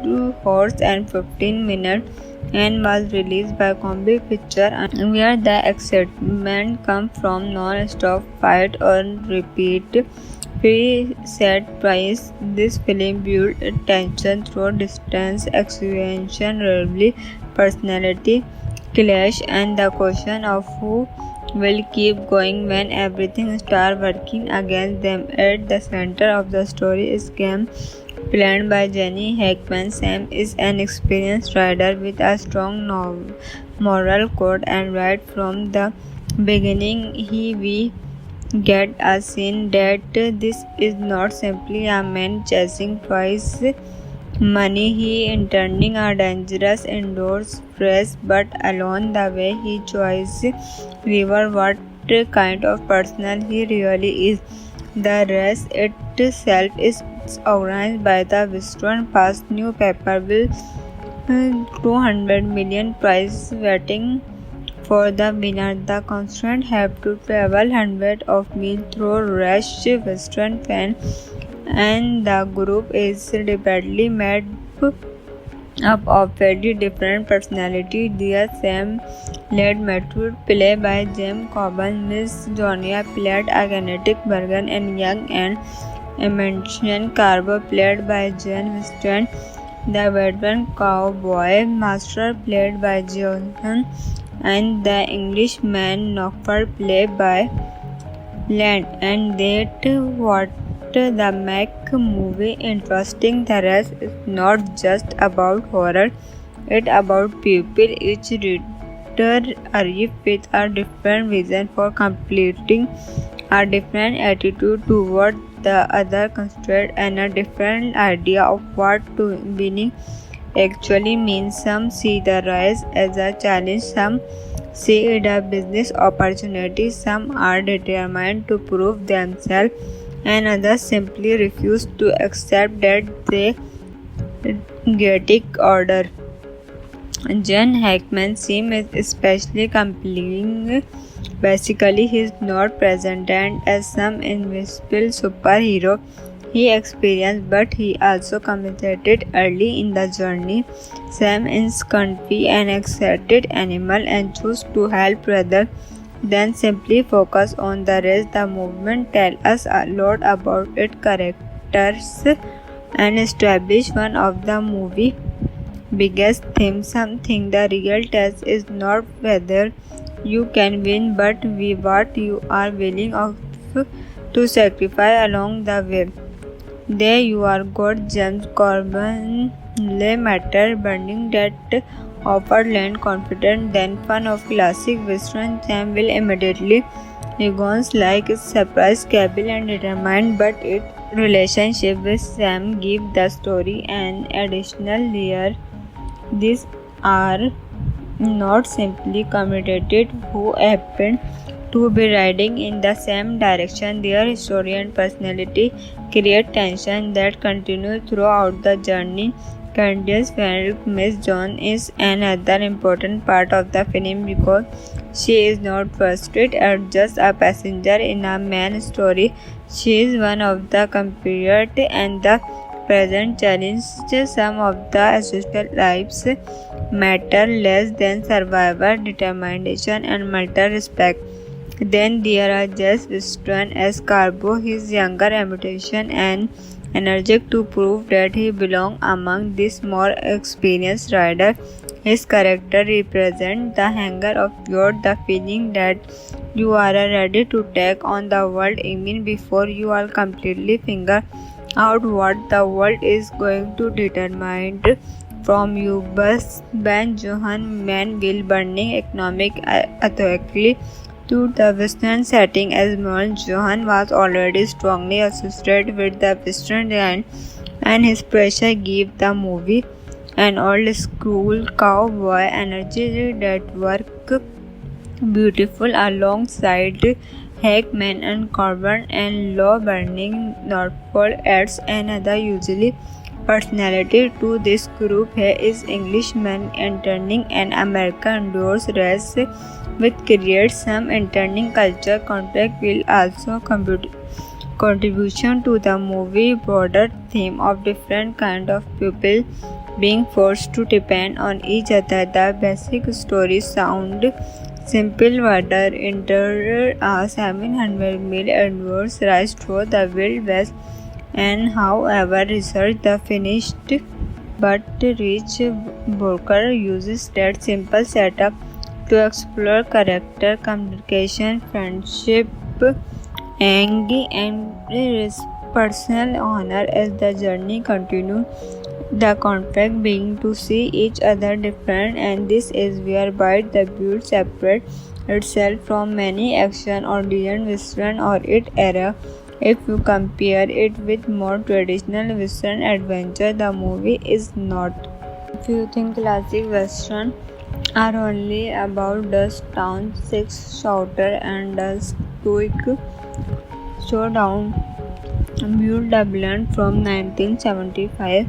2 hours and 15 minutes and was released by Combi Picture, where the excitement comes from non-stop fight on repeat preset price. This film built tension through distance, execution, rivalry, personality clash, and the question of who will keep going when everything starts working against them. At the center of the story is game planned by Jenny Hackman. Sam is an experienced rider with a strong moral code, and right from the beginning we get a scene that this is not simply a man chasing twice money. He entering a dangerous indoors race, but along the way he choices river what kind of person he really is. The race itself is organized by the Western Past newspaper with 200 million prize waiting for the winner. The constant have to travel hundreds of miles through rush Western fan, and the group is rapidly made up of very different personalities. Dear Sam led Matthew, played by James Coburn, Miss Jonia played a Kenneth Bergen, and young and Emancian Carver played by Jen Weston. The veteran cowboy master played by Johnson, and the Englishman Norfolk played by Land. And that what the make movie interesting. The rest is not just about horror, it's about people. Each reader arrives with a different vision for completing, a different attitude toward the other constraint, and a different idea of what to winning actually means. Some see the rise as a challenge, some see it a business opportunity, some are determined to prove themselves, and others simply refuse to accept that they get order. Jen Hackman seems especially compelling. Basically, he is not presented as some invisible superhero he experienced, but he also committed early in the journey. Sam is comfy and excited animal and chooses to help rather then simply focus on the rest. The movement tells us a lot about its characters and establish one of the movie biggest themes. Something the real test is not whether you can win, but what you are willing to sacrifice along the way. There you are got James Corbin, Le Matter, Burning that offer land confident then fun of classic western. Sam will immediately Egon's like surprise Cabil and determined, but its relationship with Sam give the story an additional layer. These are not simply committed who happen to be riding in the same direction. Their story and personality create tension that continues throughout the journey. Candice Warwick, Miss John, is another important part of the film because she is not frustrated or just a passenger in a main story. She is one of the compared and the present challenges. Some of the essential lives matter less than survival, determination, and mental respect. Then there are Jess Winston as Carbo, his younger ambition and energetic to prove that he belongs among these more experienced riders. His character represents the hunger of youth, the feeling that you are ready to take on the world even before you are completely figure out what the world is going to determine from you. Ben Johan Manville burning economic authority to the Western setting as Merle Johan was already strongly associated with the Western and his pressure gave the movie an old school cowboy energy that worked beautiful alongside Hackman and Corbin and Law Burning. Norfolk adds another usually personality to this group. He is Englishman entering an American endurance race which creates some internal culture conflict will also contribution to the movie broader theme of different kind of people being forced to depend on each other. The basic story sound simple. Water enter a 700-mile endurance race through the Wild West, and however research the finished but Rich Broker uses that simple setup to explore character, communication, friendship, anger, and personal honor as the journey continues. The conflict being to see each other different, and this is whereby the build separate itself from many action oriented western or its era. If you compare it with more traditional western adventure, the movie is not. If you think classic western are only about dust town, six shooter, and a stoic showdown, Buell Dublin from 1975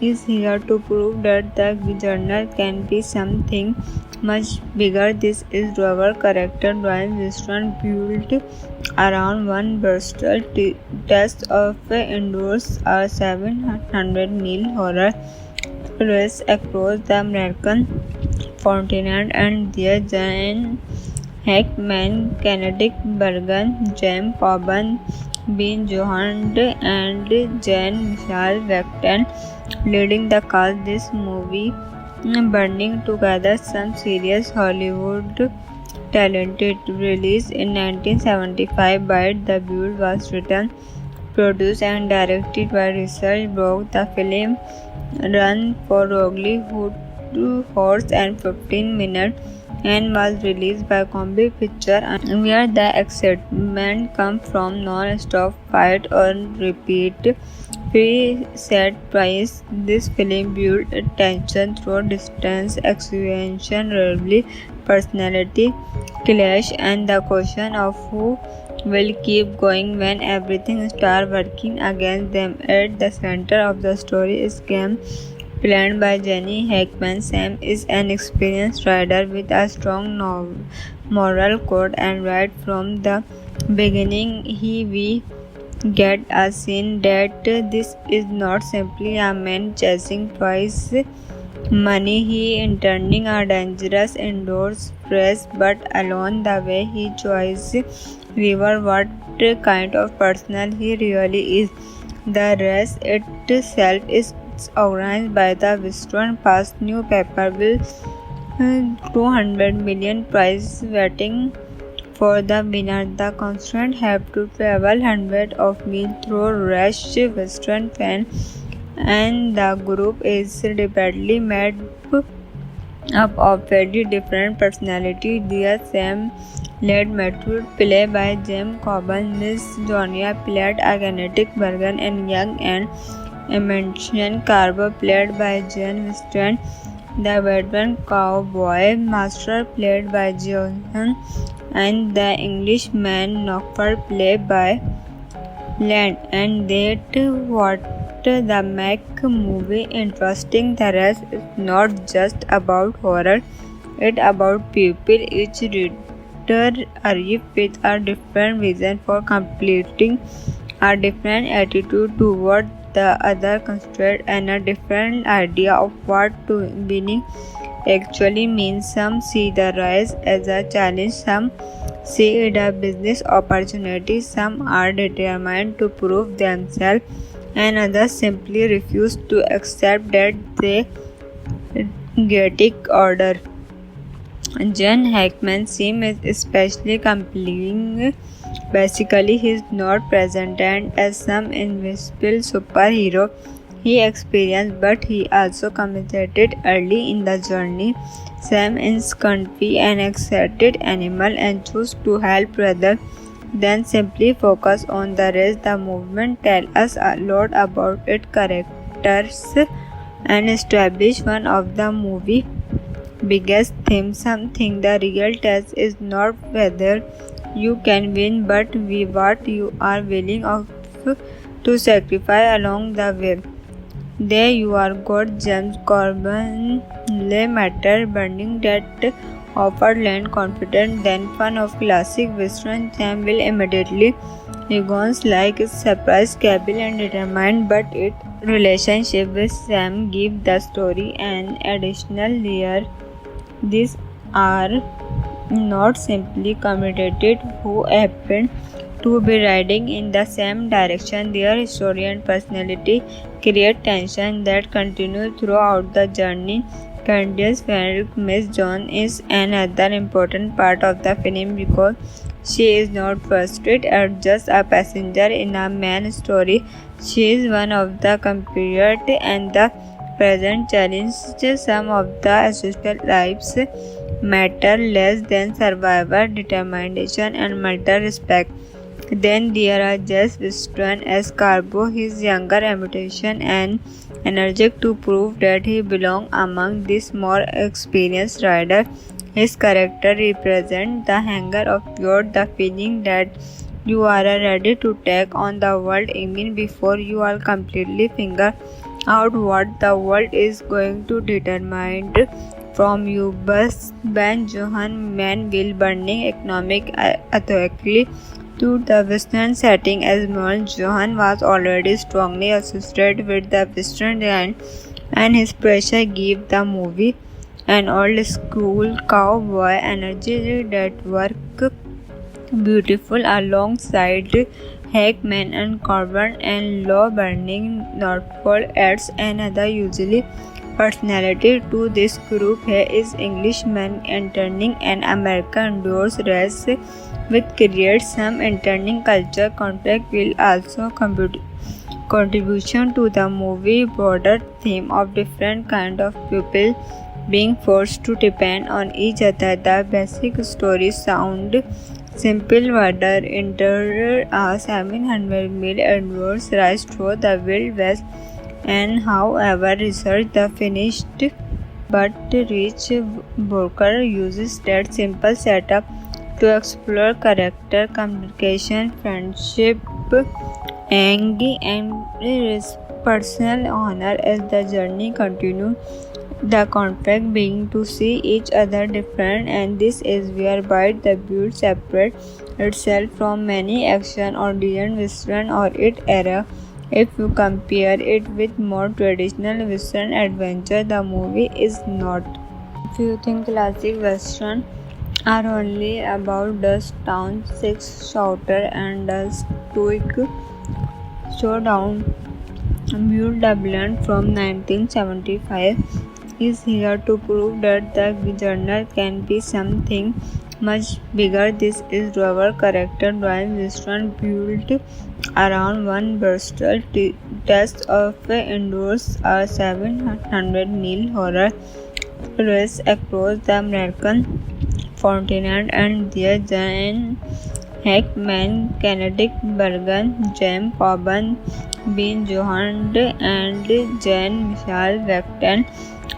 is here to prove that the genre can be something much bigger. This is our character Dwayne Winston built around one Bristol test of endures a 700-mile horror race across the American continent, and there Jan Hackman, Kennedy Bergen, James Coburn, Ben Johan, and Jan Michael Vecton leading the cast. This movie burning together some serious Hollywood talented. Released in 1975 by The Buell was written, produced and directed by Richard Brooks. The film ran for roughly 2 hours and 15 minutes and was released by Combi Picture, where the excitement comes from non-stop fight on repeat preset price. This film built tension through distance, execution, rivalry, personality clash, and the question of who will keep going when everything starts working against them. At the center of the story is game planned by Jenny Hackman. Sam is an experienced rider with a strong moral code, and right from the beginning we get a scene that this is not simply a man chasing twice money. He intending a dangerous indoors phrase, but along the way he chose river what kind of person he really is. The race itself is organized by the Western Past newspaper with 200 million prize waiting for the winner. The contestants have to travel hundreds of miles through rush Western fan, and the group is repeatedly made up of very different personalities. Their same led Matthew, played by James Coburn, Miss Jonia, played a kinetic Bergen, and young and Emancian Carver, played by Jane Winston, the veteran cowboy master, played by Johnson, and the Englishman Knockford, played by Land. And that what the make movie interesting. The rest is not just about horror, it's about people. Each reader arrives with a different vision for completing, a different attitude toward the other constraint, and a different idea of what to winning actually means. Some see the rise as a challenge, some see it a business opportunity, some are determined to prove themselves, and others simply refuse to accept that they chaotic order. John Hackman's theme is especially compelling. Basically, he is not presented as some invisible superhero he experienced, but he also committed early in the journey. Sam is confused and excited animal and choose to help rather than simply focus on the rest. The movement tells us a lot about its characters and establish one of the movie biggest themes. Something the real test is not whether you can win, but what you are willing to sacrifice along the way. There you are got James Corbin, Le Matter, Burning that offered land confident, then fun of classic Western Sam will immediately Egon's like is surprised, capable and determined, but its relationship with Sam give the story an additional layer. These are not simply committed who happen to be riding in the same direction. Their story and personality create tension that continue throughout the journey. Candice Ferrick, Miss John, is another important part of the film because she is not frustrated or just a passenger in a main story. She is one of the compared and the present challenges. Some of the assisted lives matter less than survivor, determination, and mental respect. Then there are Jess Winston as Carbo, his younger imitation and energetic to prove that he belongs among these more experienced riders. His character represents the hunger of youth, the feeling that you are ready to take on the world even before you are completely figure out what the world is going to determine from you. Bus Ben Johan Manville burning economic authority to the Western setting as Merle Johan was already strongly associated with the Western and his pressure gave the movie an old school cowboy energy that worked beautiful alongside Hackman and Coburn, and Law Burning Northford adds another usually personality to this group. He is Englishman entering an American endurance race with creates some interning culture conflict will also contribution to the movie broader theme of different kind of people being forced to depend on each other. The basic story sound simple. Whether enter a 700-mile endurance race through the Wild West, and however research the finished but Rich Booker uses that simple setup to explore character, communication, friendship, anger, and personal honor as the journey continues. The conflict being to see each other different, and this is whereby the build separate itself from many action or didn't Western or it era If you compare it with more traditional Western adventure, the movie is not. If you think classic Western are only about dust town, six shooter, and a stoic showdown, Buell Dublin from 1975 is here to prove that the genre can be something much bigger. This is our character-driven Western built around one brutal test of endures a 700-mile horror race across the American continent, and there Jan Hackman, Kenneth Bergen, James Coburn, Ben Johann, and Jan Michael Vecton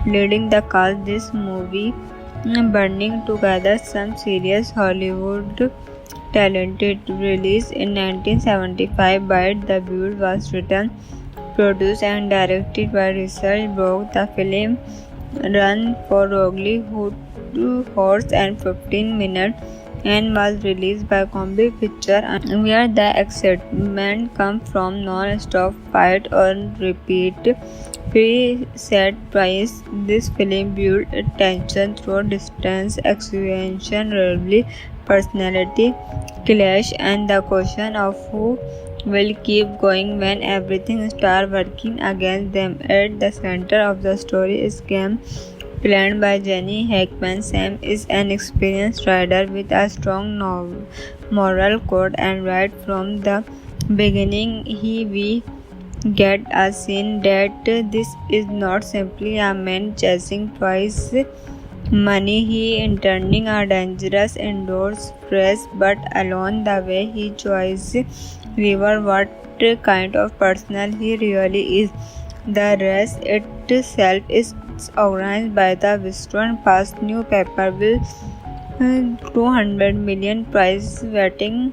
leading the cast. This movie burning together some serious Hollywood talented. Released in 1975 by The Buell, was written, produced and directed by Richard Brooks. The film ran for roughly 2 hours and 15 minutes and was released by Combi Picture, where the excitement comes from non-stop fight on repeat pre-set price. This film built tension through distance, execution, rivalry, personality clash, and the question of who will keep going when everything starts working against them. At the center of the story is game planned by Jenny Hackman. Sam is an experienced rider with a strong moral code, and right from the beginning we get a sense that this is not simply a man chasing prize money. He is turning a dangerous indoors race, but along the way he chooses river what kind of person he really is. The race itself is organized by the Western Past newspaper with 200 million prize waiting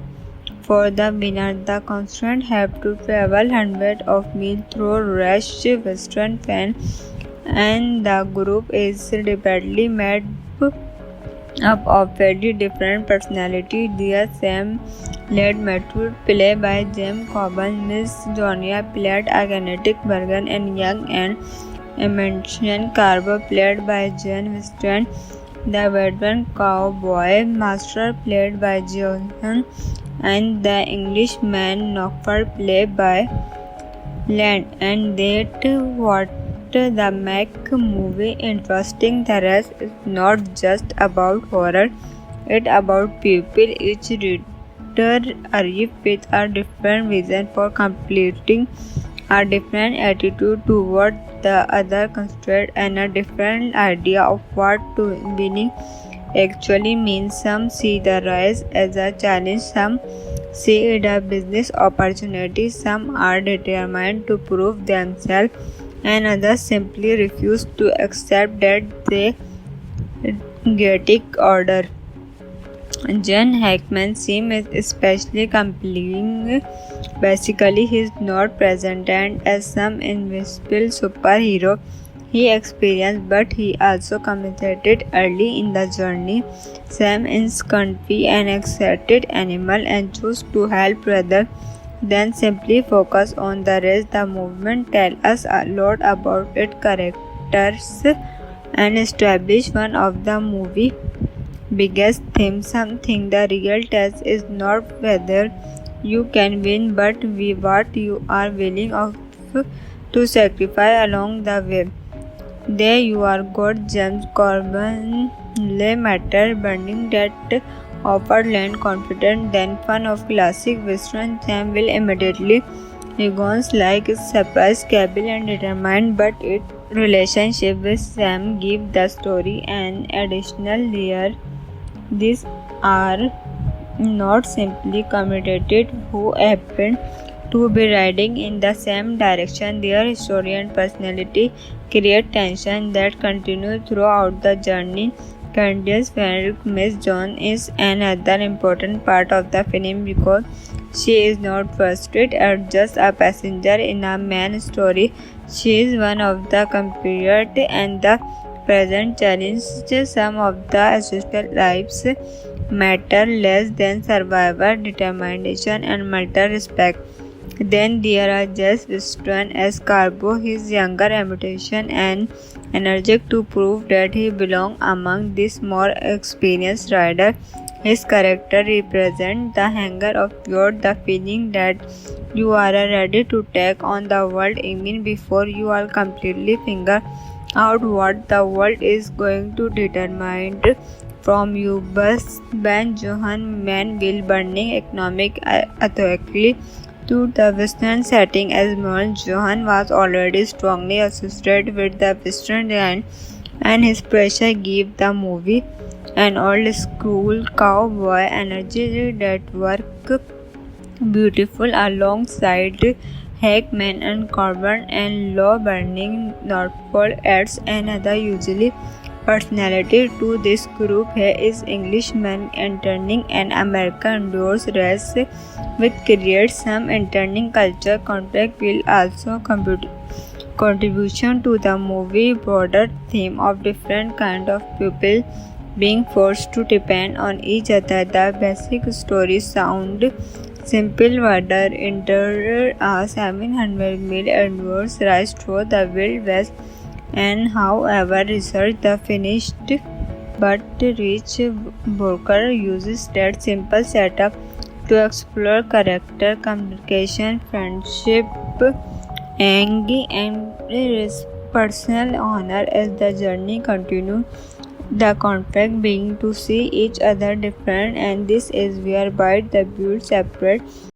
for the winner. The contestants have to travel hundreds of miles through rush Western fans, and the group is repeatedly made up of very different personalities. Dear Sam led Matthew, played by James Coburn, Miss Jonia, played a Kenneth Bergen, and young and Emmett Carver, played by Jen Weston, the veteran cowboy master, played by Johnson, and the Englishman Knockford, played by Land. And that what the make movie interesting. The rest is not just about horror, it's about people. Each reader arrives with a different vision for completing, a different attitude toward the other constraint, and a different idea of what winning actually means. Some see the rise as a challenge, some see it a business opportunity, some are determined to prove themselves, and others simply refuse to accept that they chaotic order. Jen Hackman seems especially compelling. Basically, he is not presented as some invisible superhero he experienced, but he also committed early in the journey. Sam is confused and excited animal and chooses to help rather than simply focus on the rest. The movement tells us a lot about its characters and establish one of the movie's biggest themes. Something the real test is not whether you can win, but what you are willing to sacrifice along the way. There you are got James Corbin, Le Matter, burning that offered land confident, then fun of classic Western. Sam will immediately Egon's like surprise, capable and determined, but its relationship with Sam give the story an additional layer. These are not simply committed who happen to be riding in the same direction. Their story and personality create tension that continues throughout the journey. Candice Warwick, Miss John, is another important part of the film because she is not frustrated or just a passenger in a main story. She is one of the compared and the present challenges. Some of the essential lives matter less than survival, determination, and mental respect. Then there are Jess Western as Carbo, his younger imitation and energetic to prove that he belongs among these more experienced riders. His character represents the hunger of youth, the feeling that you are ready to take on the world even before you are completely figure out what the world is going to determine from you. Bus Ben Johan Manville burning economic authority to the Western setting as Merle Johan was already strongly associated with the Western line, and his pressure gave the movie an old school cowboy energy that worked beautiful alongside Hackman and Corbin, and Low Burning Norfolk adds another usually personality to this group. He is Englishman entering an American endurance race which creates some entering culture conflict will also contribution to the movie broader theme of different kind of people being forced to depend on each other. The basic story sound simple. Water enter a 700-mile endurance race through the Wild West, and however research the finished but rich Booker uses that simple setup to explore character, communication, friendship, anger, and personal honor as the journey continues. The conflict being to see each other different, and this is where by the build separate